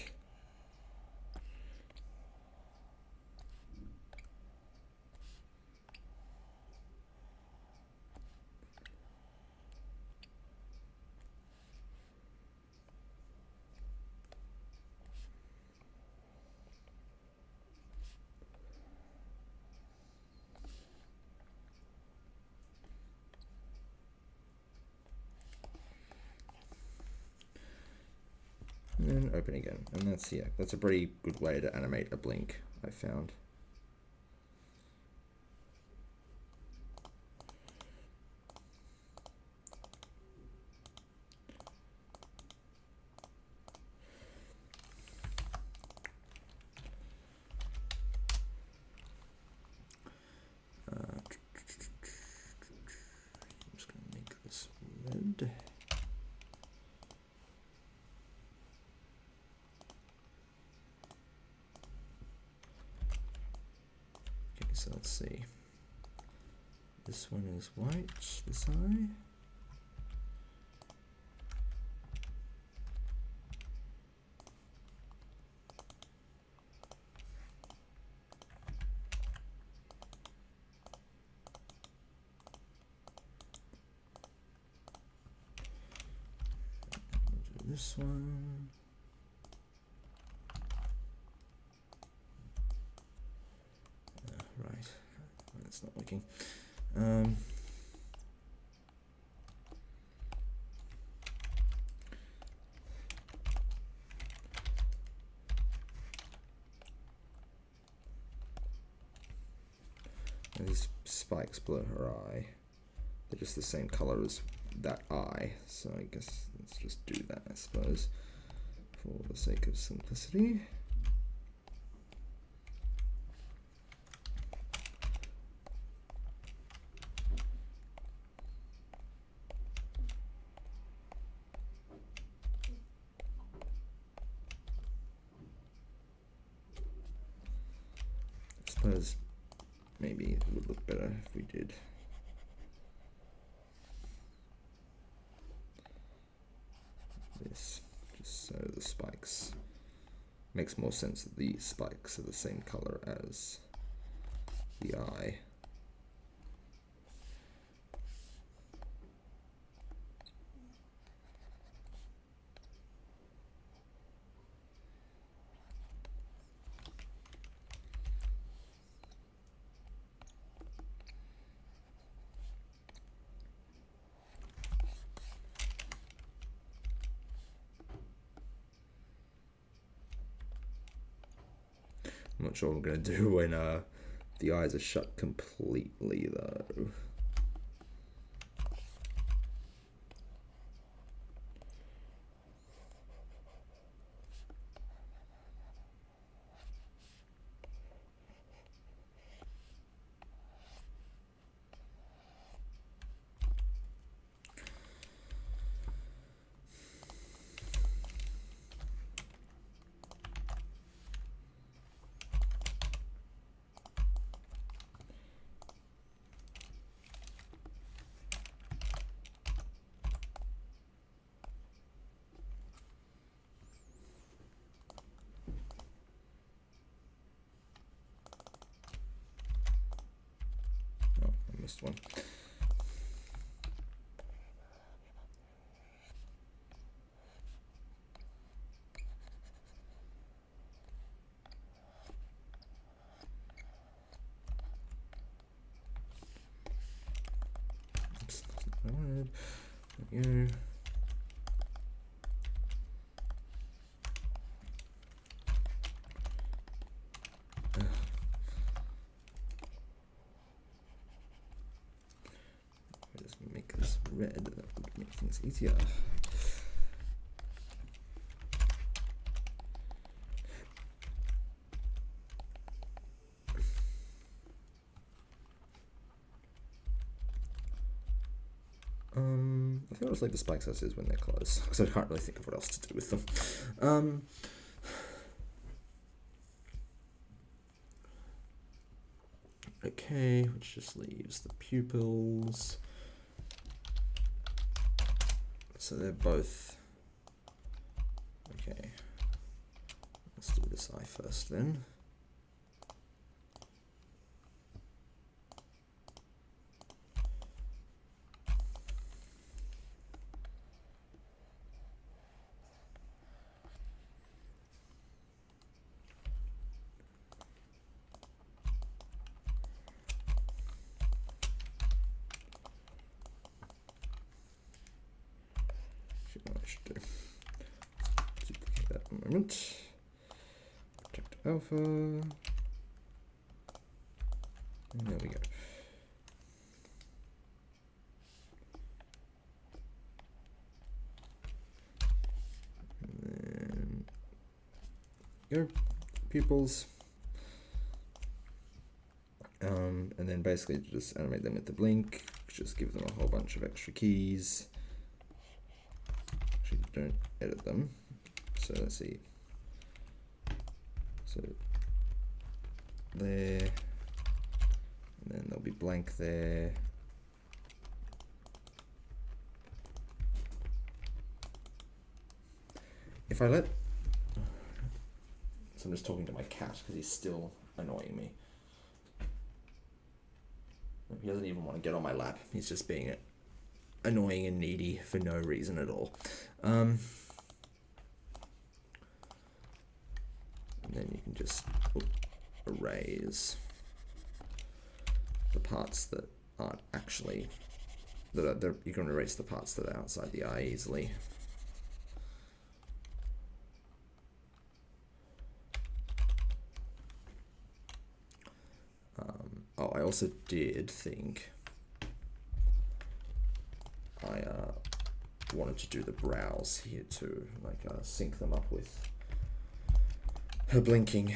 And then open again. And that's a pretty good way to animate a blink, I found. I'm just going to make this red. So let's see. This one is white, this eye. Do this one. Right, that's not working. These spikes below her eye, they're just the same color as that eye, so I guess let's just do that, I suppose, for the sake of simplicity. I suppose maybe it would look better if we did this, just so the spikes makes more sense that the spikes are the same color as the eye. I'm not sure what I'm going to do when the eyes are shut completely, though. Missed one. Oops, that's not what I wanted. There we go. Just make this red, that would make things easier. think I'll just leave the spikes as is when they're closed, because I can't really think of what else to do with them. Okay, which just leaves the pupils. So they're both... Okay, let's do this eye first then. Duplicate that in a moment. Protect alpha. And there we go. And then go pupils. And then basically just animate them with the blink. Just give them a whole bunch of extra keys. Actually, don't edit them. So let's see. So there, and then there'll be blank there. If I let, so I'm just talking to my cat because he's still annoying me. He doesn't even want to get on my lap. He's just being annoying and needy for no reason at all. And then you can just erase the parts that aren't actually, you can erase the parts that are outside the eye easily. Oh, I also did think I wanted to do the brows here too, like sync them up with her blinking.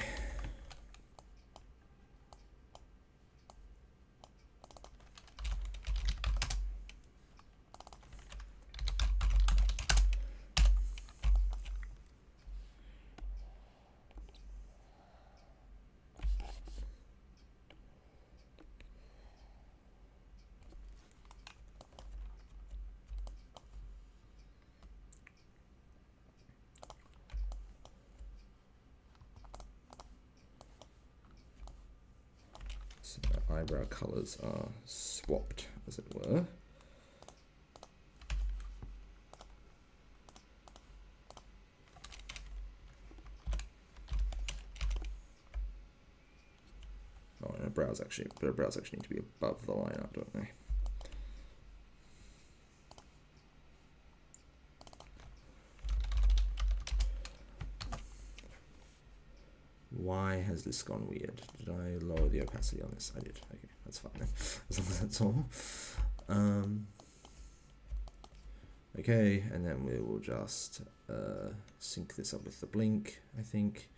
So eyebrow colors are swapped, as it were. Oh, and her brows actually need to be above the line up, don't they? Why has this gone weird? Did I lower the opacity on this? I did. Okay, that's fine then. As long as that's all. Okay, and then we will just sync this up with the blink, I think.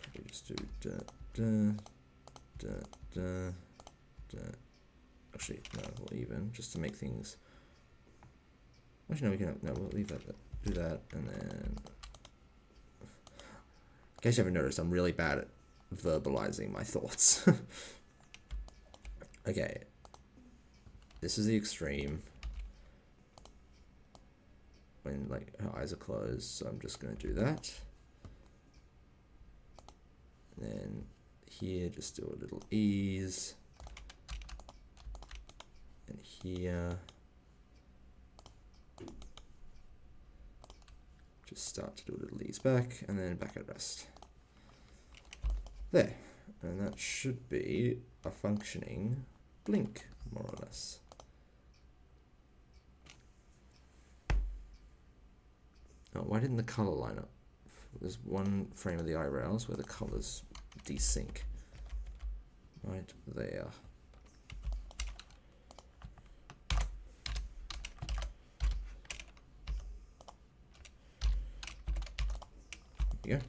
Probably just do Actually, no, we'll even, just to make things... Actually, no, we can, no, we'll leave that, do that, and then... In case you haven't noticed, I'm really bad at verbalizing my thoughts. Okay, this is the extreme when like her eyes are closed, so I'm just going to do that. And then here, just do a little ease, and here just start to do a little ease back, and then back at rest. There, and that should be a functioning blink, more or less. Oh, why didn't the color line up? There's one frame of the eyebrows where the colors desync. Right there. There you go.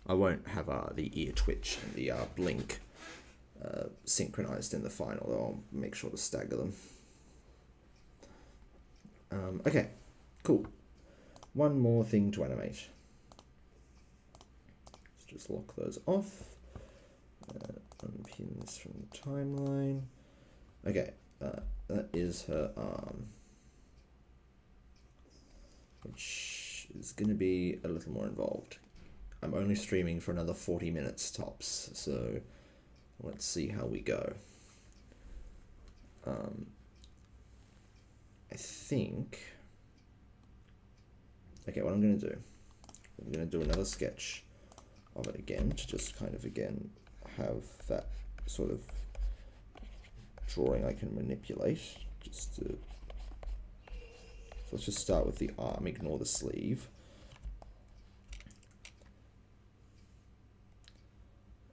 I won't have the ear twitch and the blink synchronized in the final, though I'll make sure to stagger them. Okay, cool. One more thing to animate. Let's just lock those off. Unpin this from the timeline. Okay, that is her arm, which is going to be a little more involved. I'm only streaming for another 40 minutes tops, so let's see how we go. I think... Okay, what I'm going to do, I'm going to do another sketch of it again, to just kind of, again, have that sort of drawing I can manipulate. Just to... So let's just start with the arm, ignore the sleeve.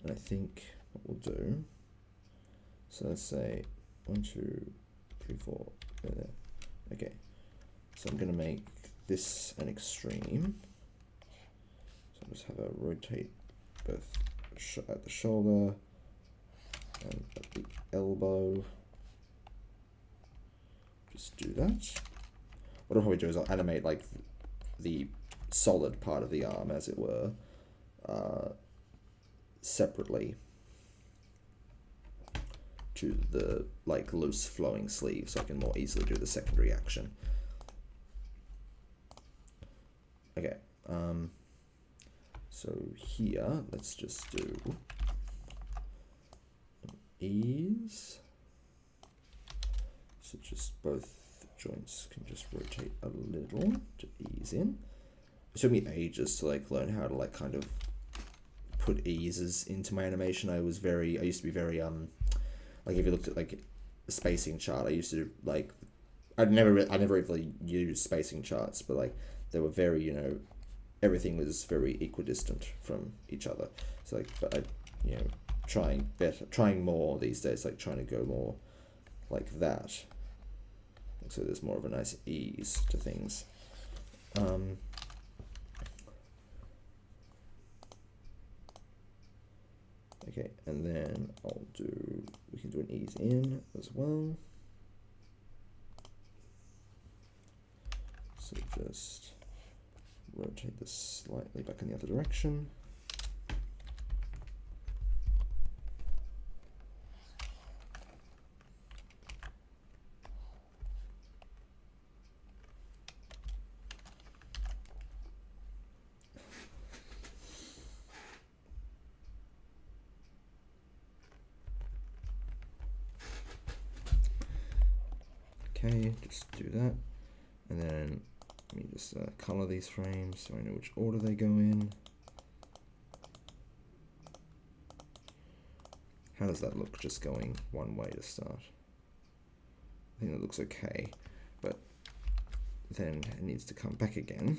And I think what we'll do, so let's say 1, 2, 3, 4, there. Okay, so I'm going to make this an extreme. So I'll just have a rotate both at the shoulder and at the elbow. Just do that. What I'll probably do is I'll animate like the solid part of the arm, as it were, separately to the like loose flowing sleeve, so I can more easily do the secondary action. Okay, so here let's just do ease. So just both joints can just rotate a little to ease in. It took me ages to like learn how to like kind of put eases into my animation. I used to be very like if you looked at like a spacing chart, I used to like I never really used spacing charts, but like they were very, you know, everything was very equidistant from each other. So like, but I, you know, trying more these days, like trying to go more like that. So there's more of a nice ease to things. Okay, and then we can do an ease in as well. So just rotate this slightly back in the other direction. Okay, just do that, and then let me just color these frames so I know which order they go in. How does that look just going one way to start? I think that looks okay, but then it needs to come back again.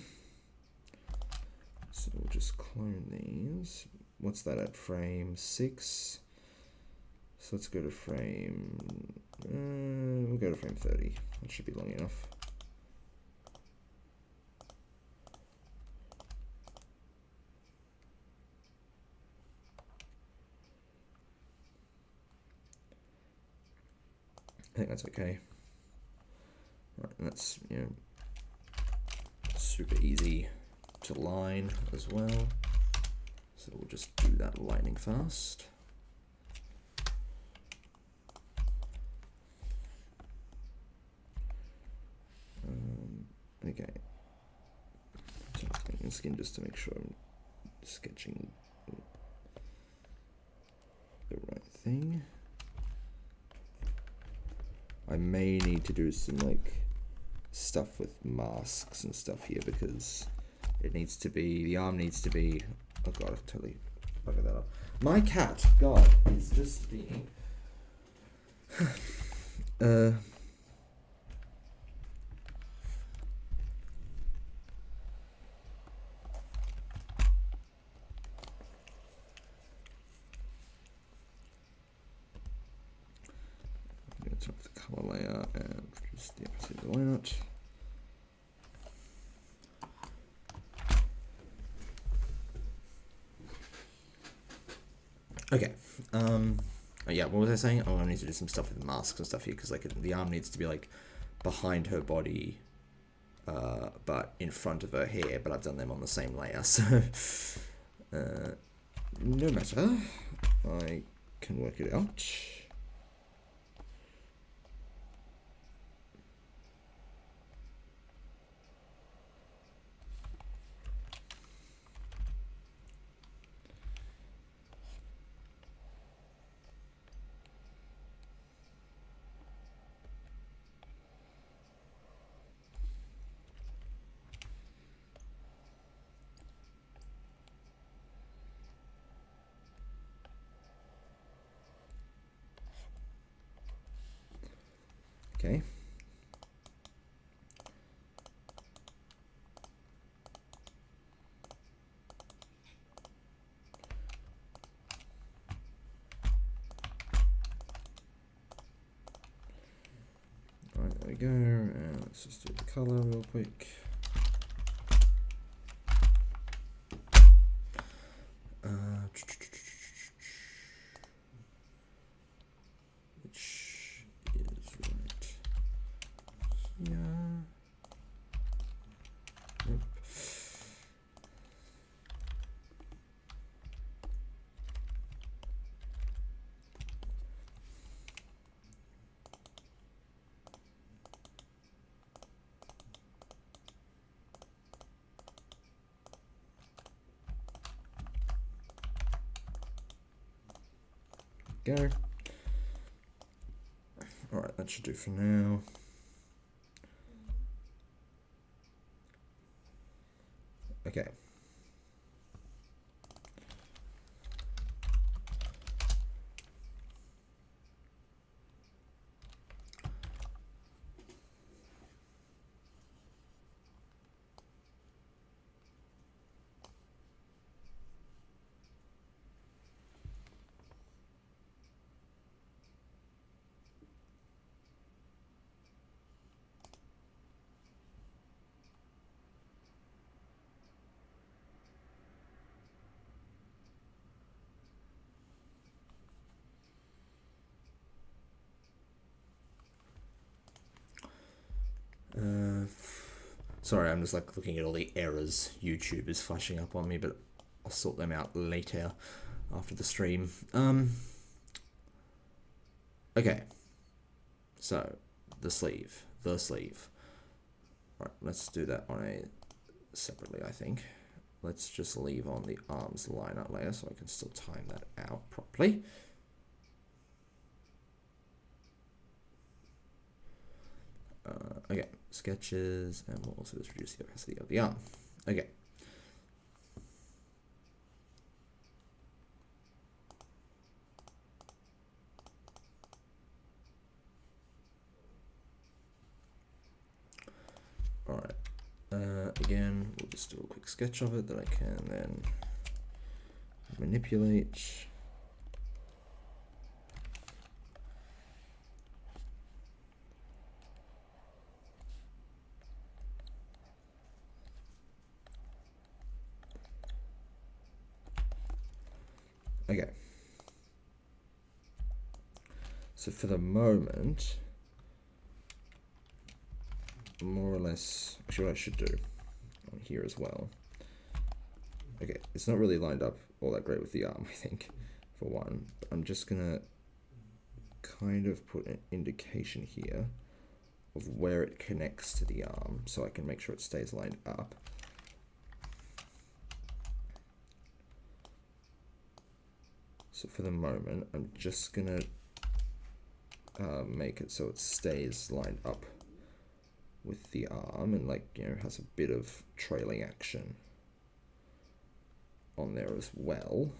So we'll just clone these. What's that at frame 6? So let's go to frame, we'll go to frame 30. That should be long enough. I think that's okay. Right, and that's, you know, super easy to line as well. So we'll just do that lightning fast. Okay. So I'm cleaning the skin just to make sure I'm sketching the right thing. I may need to do some like stuff with masks and stuff here because it needs to be, the arm needs to be, oh god, I've totally buggered that up. My cat, god, is just being turn off the color layer and just deactivate the layout. Okay. Yeah, what was I saying? Oh, I need to do some stuff with masks and stuff here because like the arm needs to be like behind her body, but in front of her hair. But I've done them on the same layer, so no matter. I can work it out. Okay. Alright, there we go. And let's just do the color real quick. Which is right here. Yep. Go. Alright, that should do for now. Okay. Sorry, I'm just like looking at all the errors YouTube is flashing up on me, but I'll sort them out later after the stream. Okay. So, the sleeve. Alright, let's do that on a separately, I think. Let's just leave on the arms liner layer so I can still time that out properly. Okay, sketches, and we'll also just reduce the opacity of the arm. Okay. Alright, again, we'll just do a quick sketch of it that I can then manipulate. Okay. So for the moment, more or less, actually what I should do on here as well. Okay, it's not really lined up all that great with the arm, I think, for one. But I'm just gonna kind of put an indication here of where it connects to the arm so I can make sure it stays lined up. So for the moment, I'm just gonna make it so it stays lined up with the arm and, like, you know, has a bit of trailing action on there as well.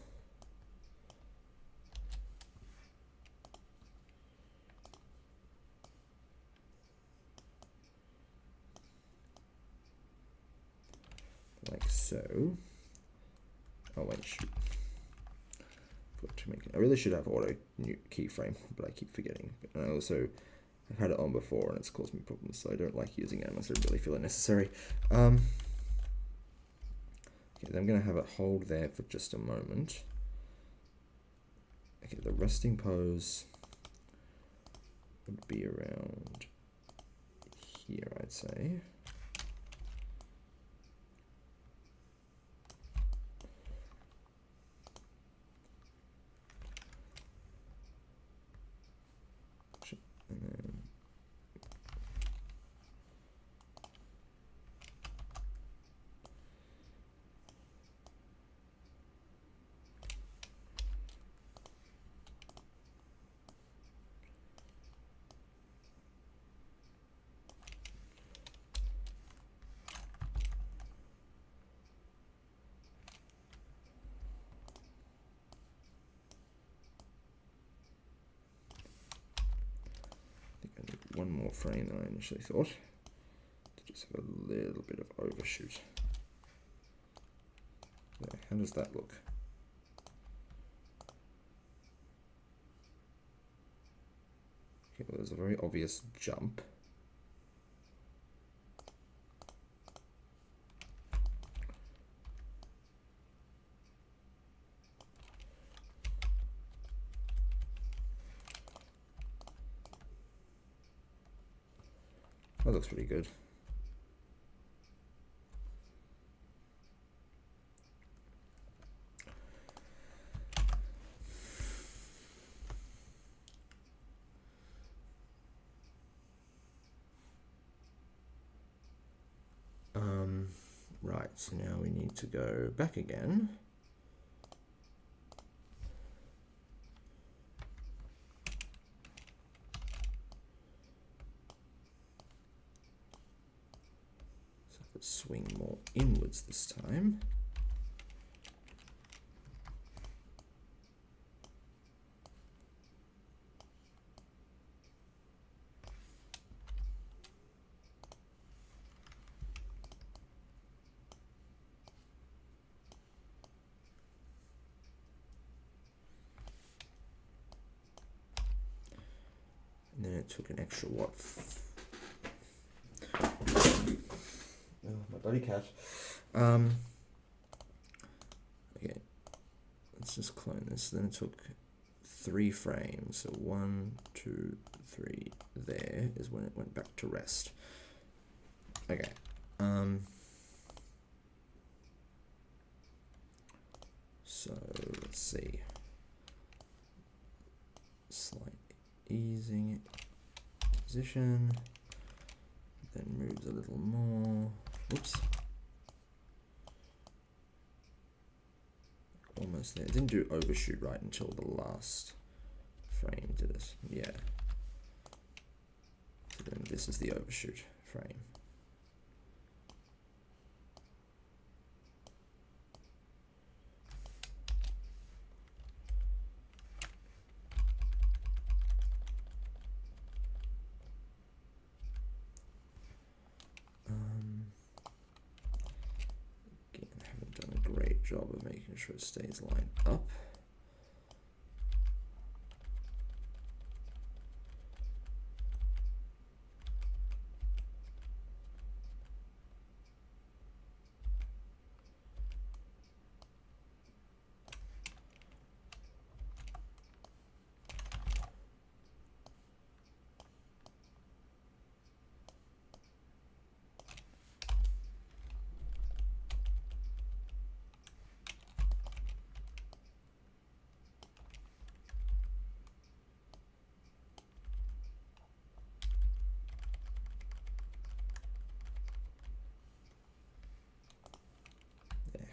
Like so. Oh wait, shoot. Forgot to make it. I really should have auto new keyframe, but I keep forgetting. And I also I've had it on before and it's caused me problems, so I don't like using it unless I really feel it necessary. Okay, then I'm gonna have it hold there for just a moment. Okay, the resting pose would be around here, I'd say. And then one more frame than I initially thought, to just have a little bit of overshoot. There, how does that look? Okay, well, there's a very obvious jump. That looks pretty good. Right, so now we need to go back again. So let's swing more inwards this time. And then it took an extra what? Oh, my bloody cat. Okay, let's just clone this. Then it took 3 frames. So 1, 2, 3. There is when it went back to rest. Okay. So let's see. Slight easing position, then moves a little more. Oops. Almost there. It didn't do overshoot right until the last frame, did it? Yeah. So then this is the overshoot frame. Job of making sure it stays lined up.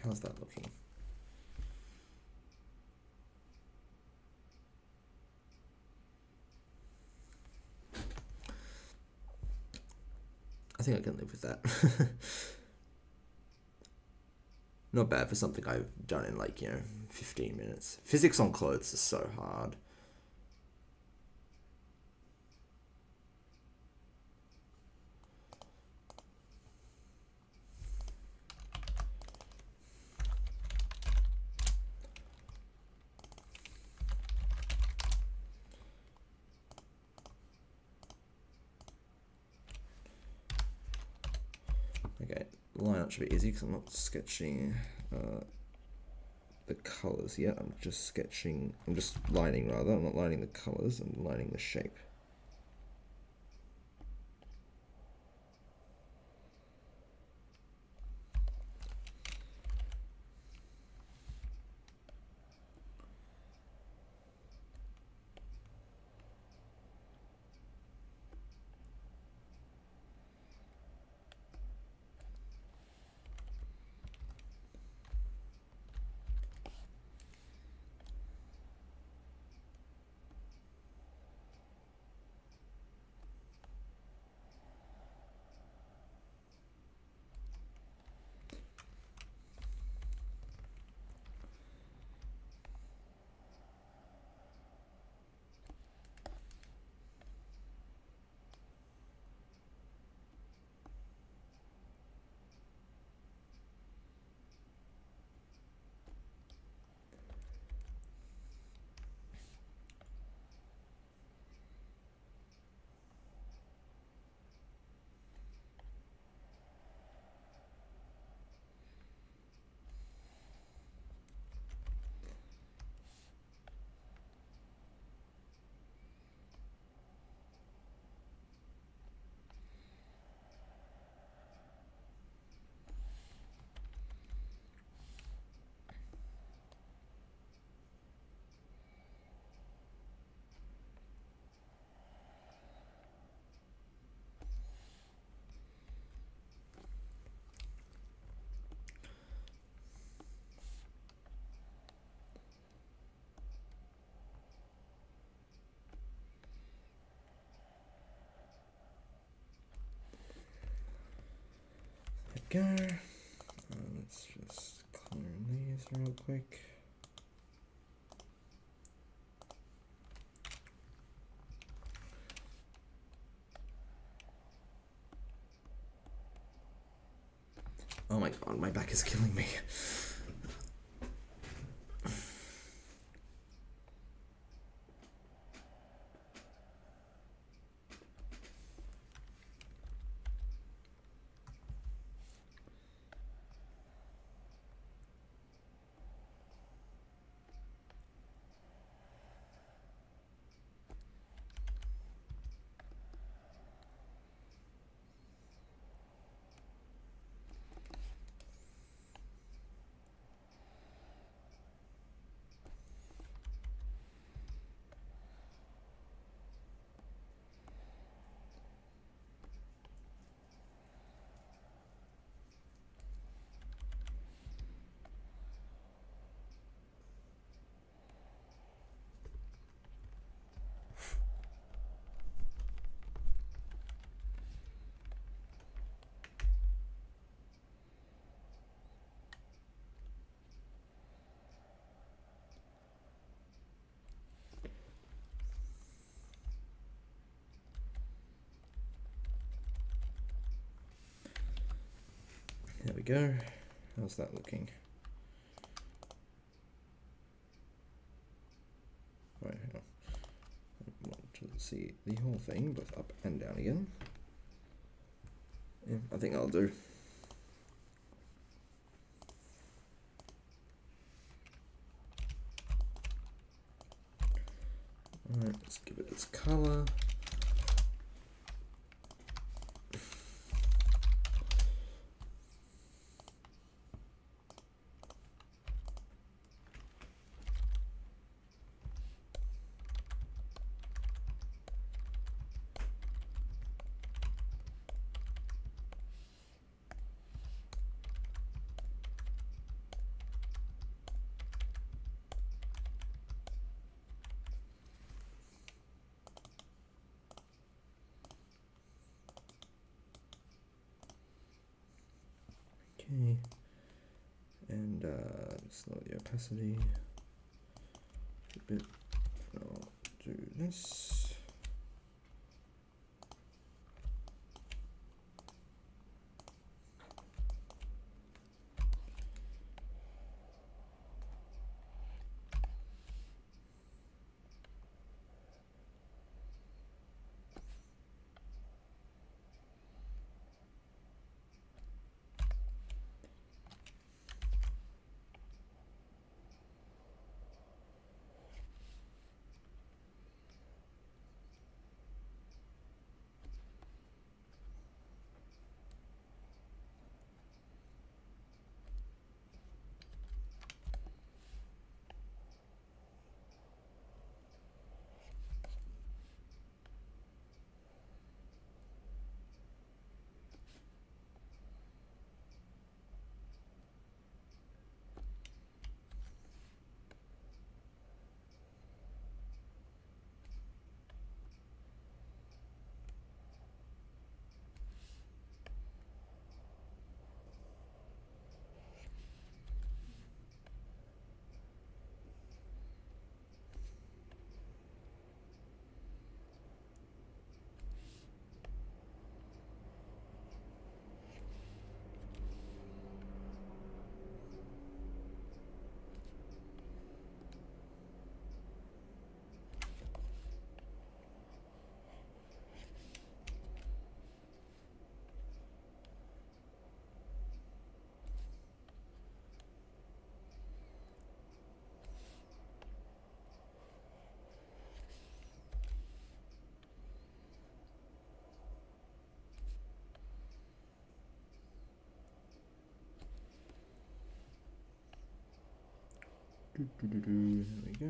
How's that looking? I think I can live with that. Not bad for something I've done in 15 minutes. Physics on clothes is so hard. Okay, line up should be easy because I'm not sketching the colors yet. I'm just sketching, I'm just lining rather. I'm not lining the colors, I'm lining the shape. Go. Let's just clear these real quick. Oh my god, my back is killing me. There we go. How's that looking? Right, hang on. I want to see the whole thing, both up and down again. Yeah, I think I'll do. Alright, let's give it its color. Okay, and just lower the opacity a bit. I'll do this. we go.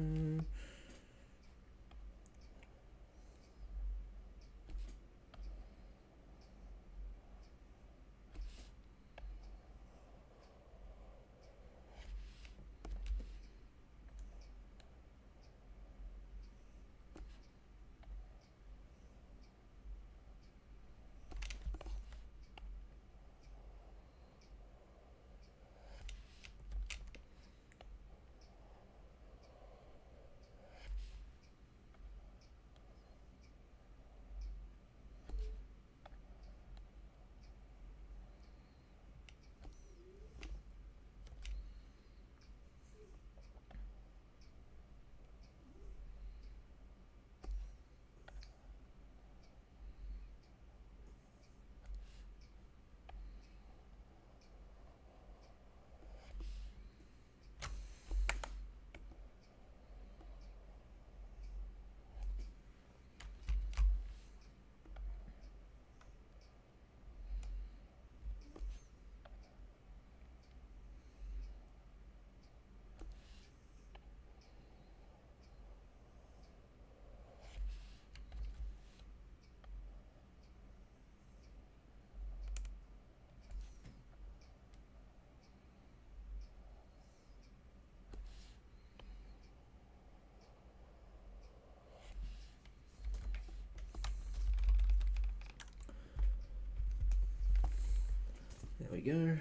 There we go.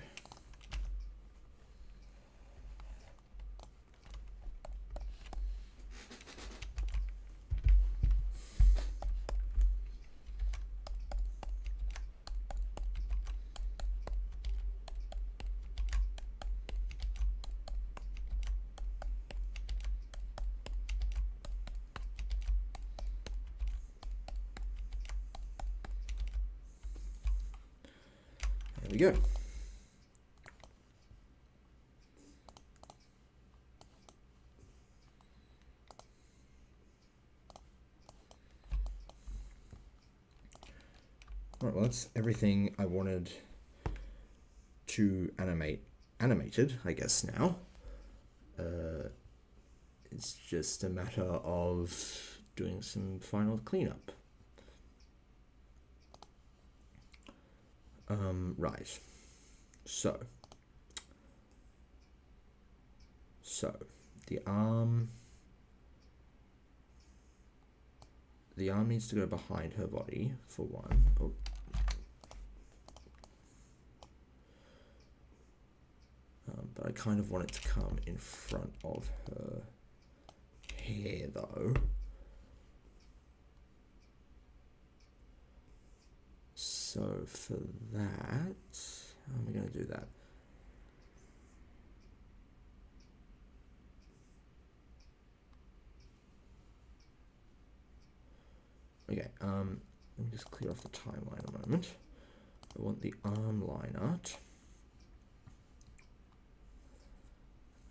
There we go. Alright, well that's everything I wanted to animated, I guess now. It's just a matter of doing some final cleanup. Right. So the arm needs to go behind her body for one. Oh. But I kind of want it to come in front of her hair though. So for that, how am I going to do that? Okay, let me just clear off the timeline a moment. I want the arm line art.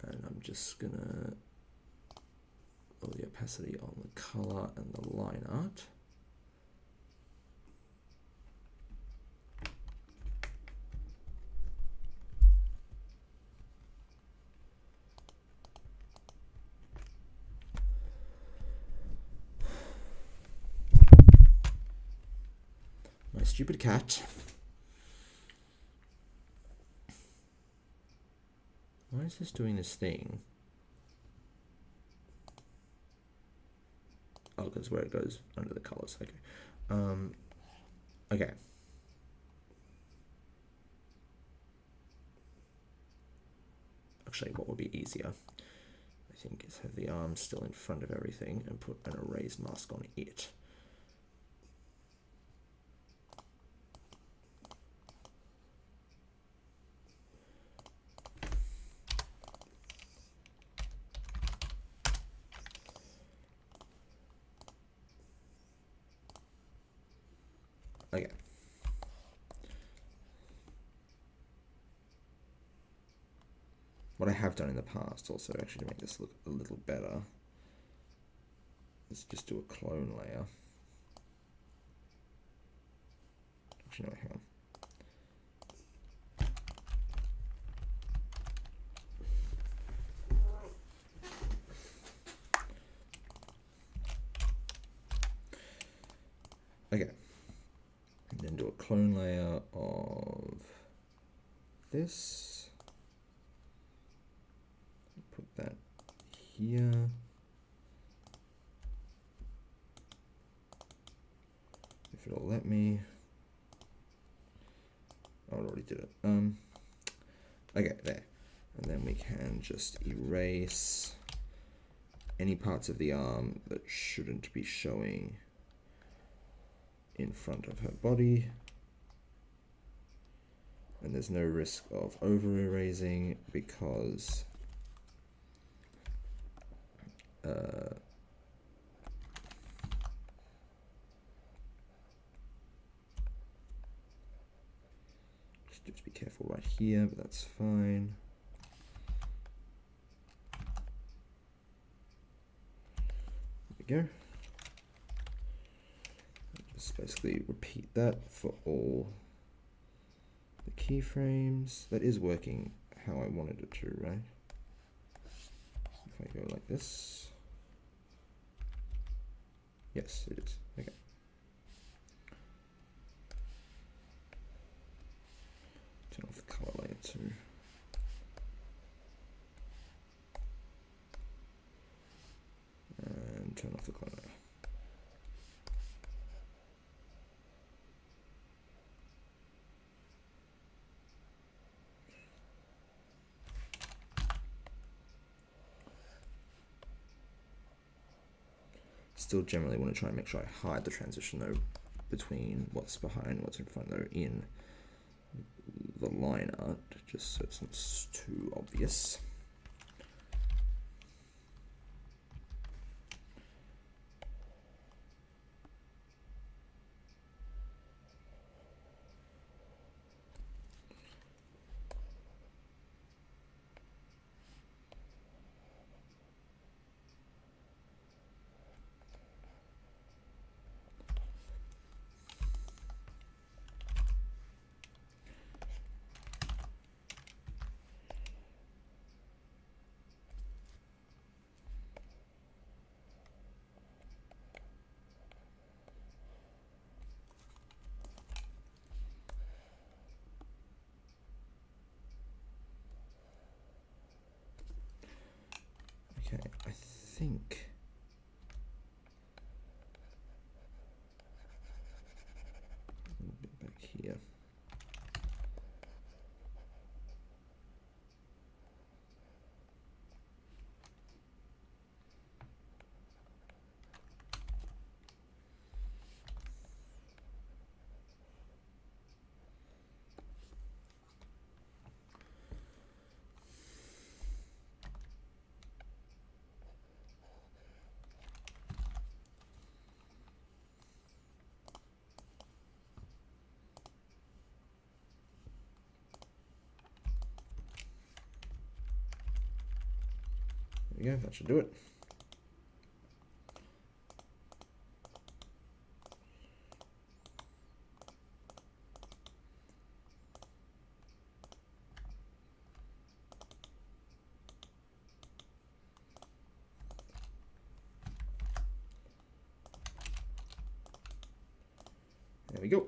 And I'm just gonna lower the opacity on the color and the line art. My stupid cat. Why is this doing this thing? Oh, because where it goes under the colors. Okay. Okay. Actually, what would be easier, I think, is have the arm still in front of everything and put an erase mask on it. Okay. What I have done in the past also, actually to make this look a little better, is just do a clone layer. Actually, no, hang on. Okay. And then do a clone layer of this. Put that here. If it'll let me. Oh, I already did it. Okay, there. And then we can just erase any parts of the arm that shouldn't be showing in front of her body. And there's no risk of over erasing because just be careful right here, but that's fine. There we go. Just basically repeat that for all the keyframes. That is working how I wanted it to, right? If I go like this. Yes, it is. Okay. Turn off the color layer too. And turn off the color layer. Still generally want to try and make sure I hide the transition though between what's behind and what's in front though in the line art, just so it's not too obvious. Okay, I think a little bit back here. There we go, that should do it. There we go.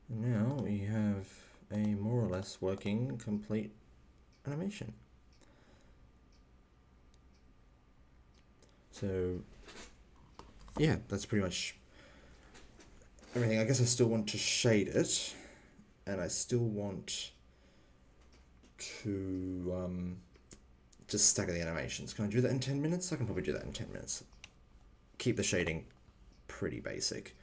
And now we have a more or less working complete animation. So yeah, that's pretty much everything. I guess I still want to shade it, and I still want to just stagger the animations. Can I do that in 10 minutes? I can probably do that in 10 minutes. Keep the shading pretty basic.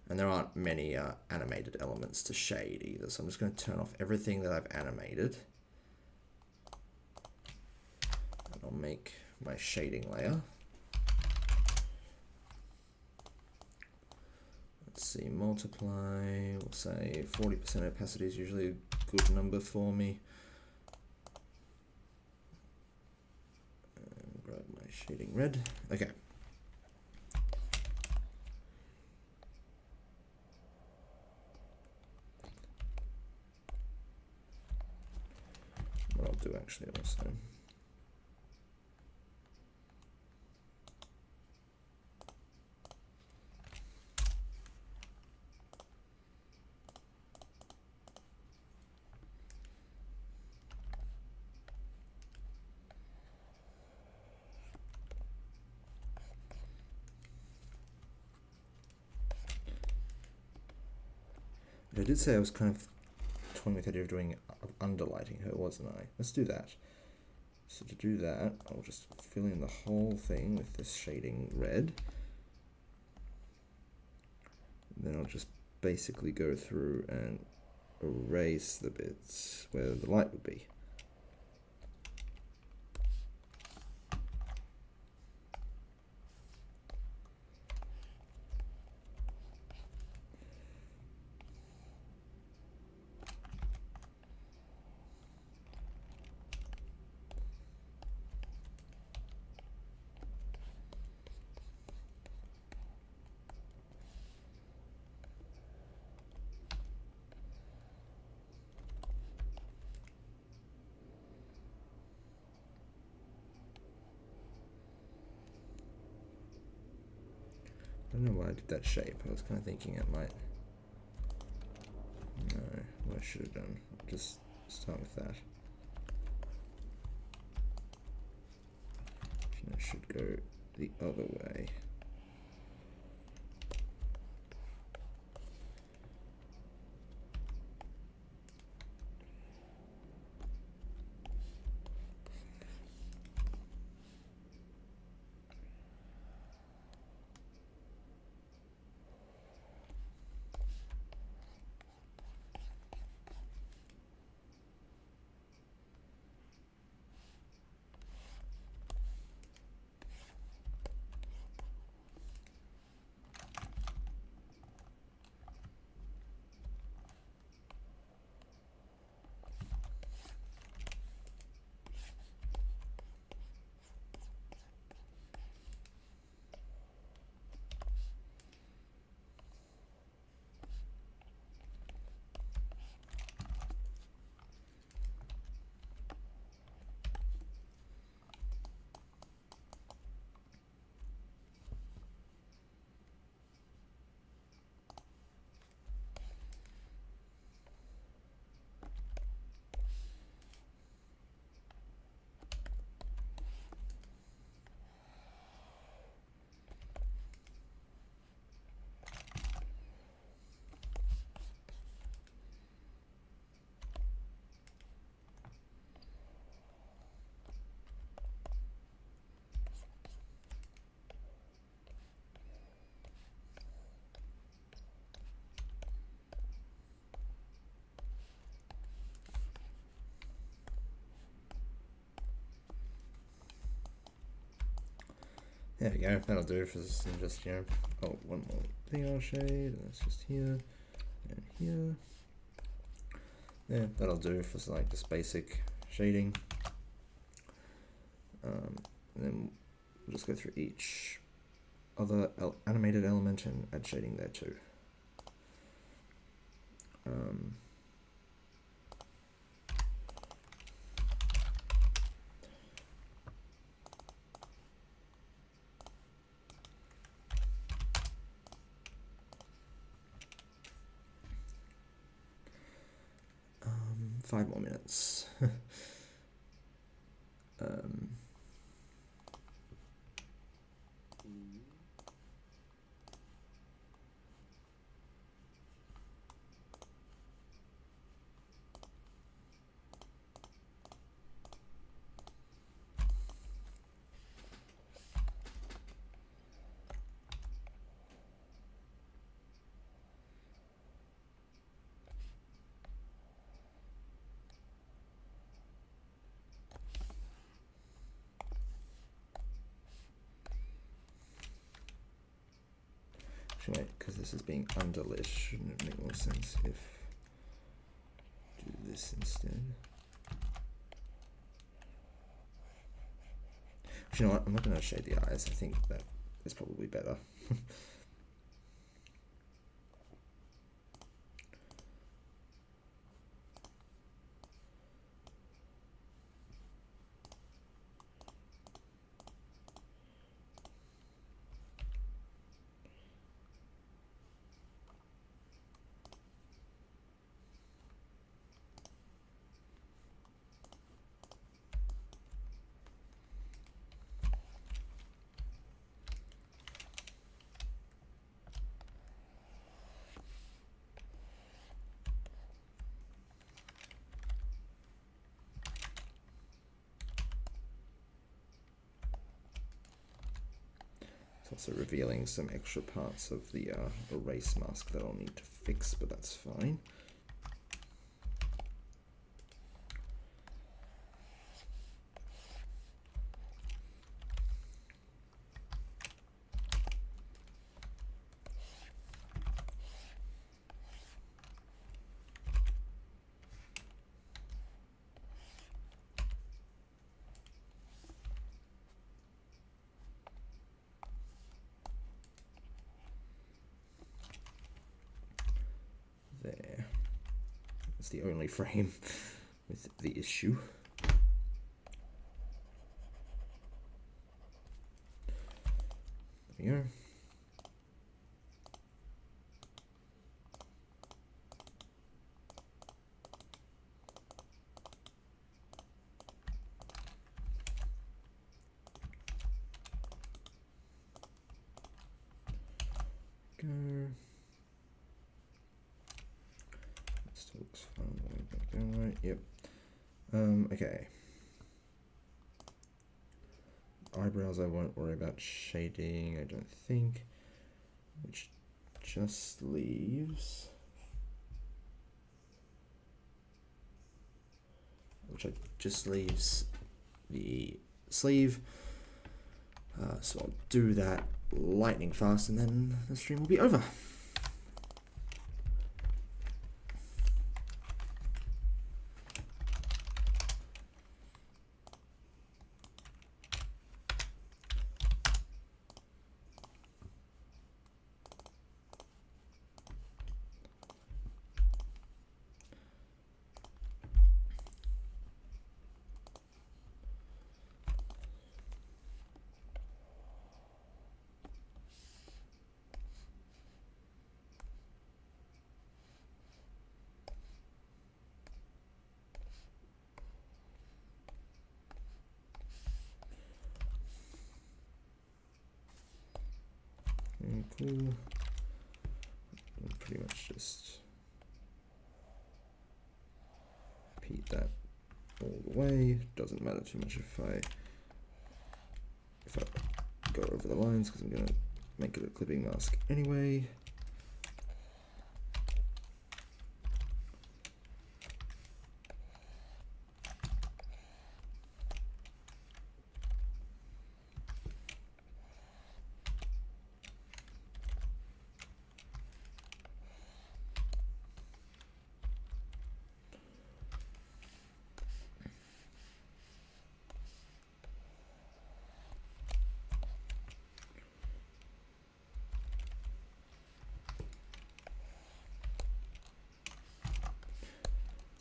And there aren't many animated elements to shade either. So I'm just going to turn off everything that I've animated. And I'll make my shading layer. Let's see, multiply, we'll say 40% opacity is usually a good number for me. And grab my shading red. Okay. What I'll do actually also. I did say I was kind of toying with the idea of doing underlighting her, wasn't I? Let's do that. So to do that, I'll just fill in the whole thing with this shading red. And then I'll just basically go through and erase the bits where the light would be. I don't know why I did that shape. I was kind of thinking it might... No, what I should have done. I'll just start with that. And I should go the other way. There we go, that'll do for this. And just, oh, one more thing I'll shade, and that's just here and here. Yeah, that'll do for like just basic shading. And then we'll just go through each other animated element and add shading there too. 5 more minutes. 'cause this is being underlit, shouldn't it make more sense if do this instead? You know what? I'm not going to shade the eyes. I think that is probably better. It's also revealing some extra parts of the erase mask that I'll need to fix, but that's fine. There. It's the only frame with the issue. There we go. Go. Still looks fine. Right. Yep. Okay. Eyebrows I won't worry about shading, I don't think. Which just leaves. The sleeve. So I'll do that lightning fast and then the stream will be over. Cool. I'll pretty much just repeat that all the way. Doesn't matter too much if I go over the lines because I'm gonna make it a clipping mask anyway.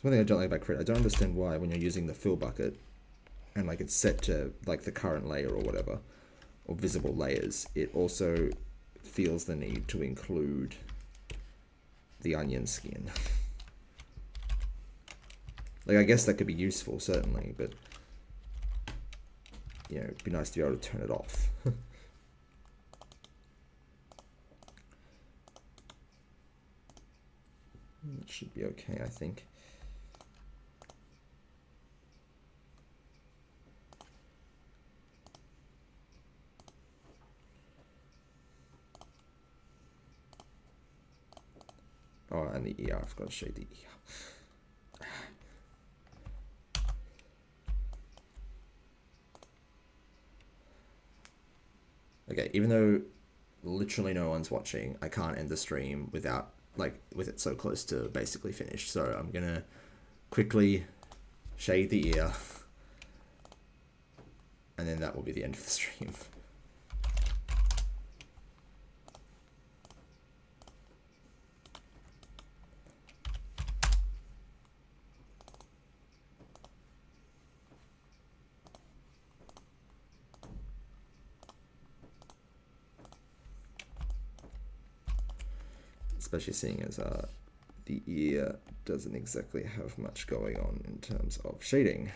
One thing I don't like about Crit, I don't understand why when you're using the fill bucket and like it's set to like the current layer or whatever, or visible layers, it also feels the need to include the onion skin. Like I guess that could be useful certainly, but you know, it'd be nice to be able to turn it off. It should be okay, I think. Oh, and the ER, I've got to show the ER. Okay, even though literally no one's watching, I can't end the stream without, like, with it so close to basically finished. So I'm gonna quickly shade the ear, and then that will be the end of the stream. Especially seeing as the ear doesn't exactly have much going on in terms of shading.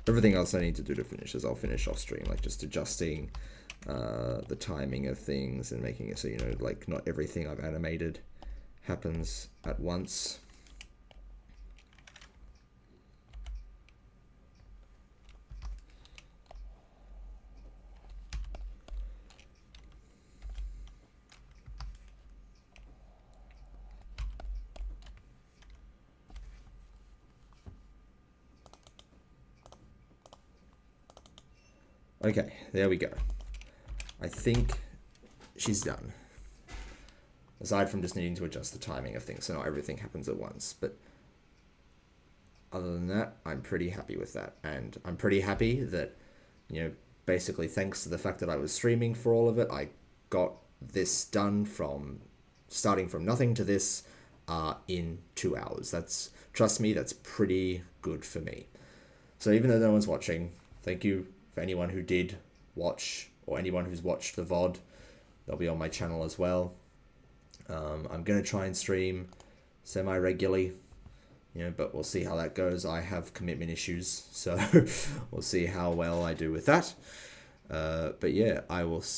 Everything else I need to do to finish is I'll finish off stream, like just adjusting the timing of things and making it so, you know, like not everything I've animated happens at once. Okay, there we go. I think she's done. Aside from just needing to adjust the timing of things so not everything happens at once. But other than that, I'm pretty happy with that. And I'm pretty happy that, basically thanks to the fact that I was streaming for all of it, I got this done from starting from nothing to this in 2 hours. Trust me, that's pretty good for me. So even though no one's watching, thank you for anyone who did watch or anyone who's watched the VOD. They'll be on my channel as well. I'm going to try and stream semi-regularly, but we'll see how that goes. I have commitment issues, so we'll see how well I do with that. But yeah, I will see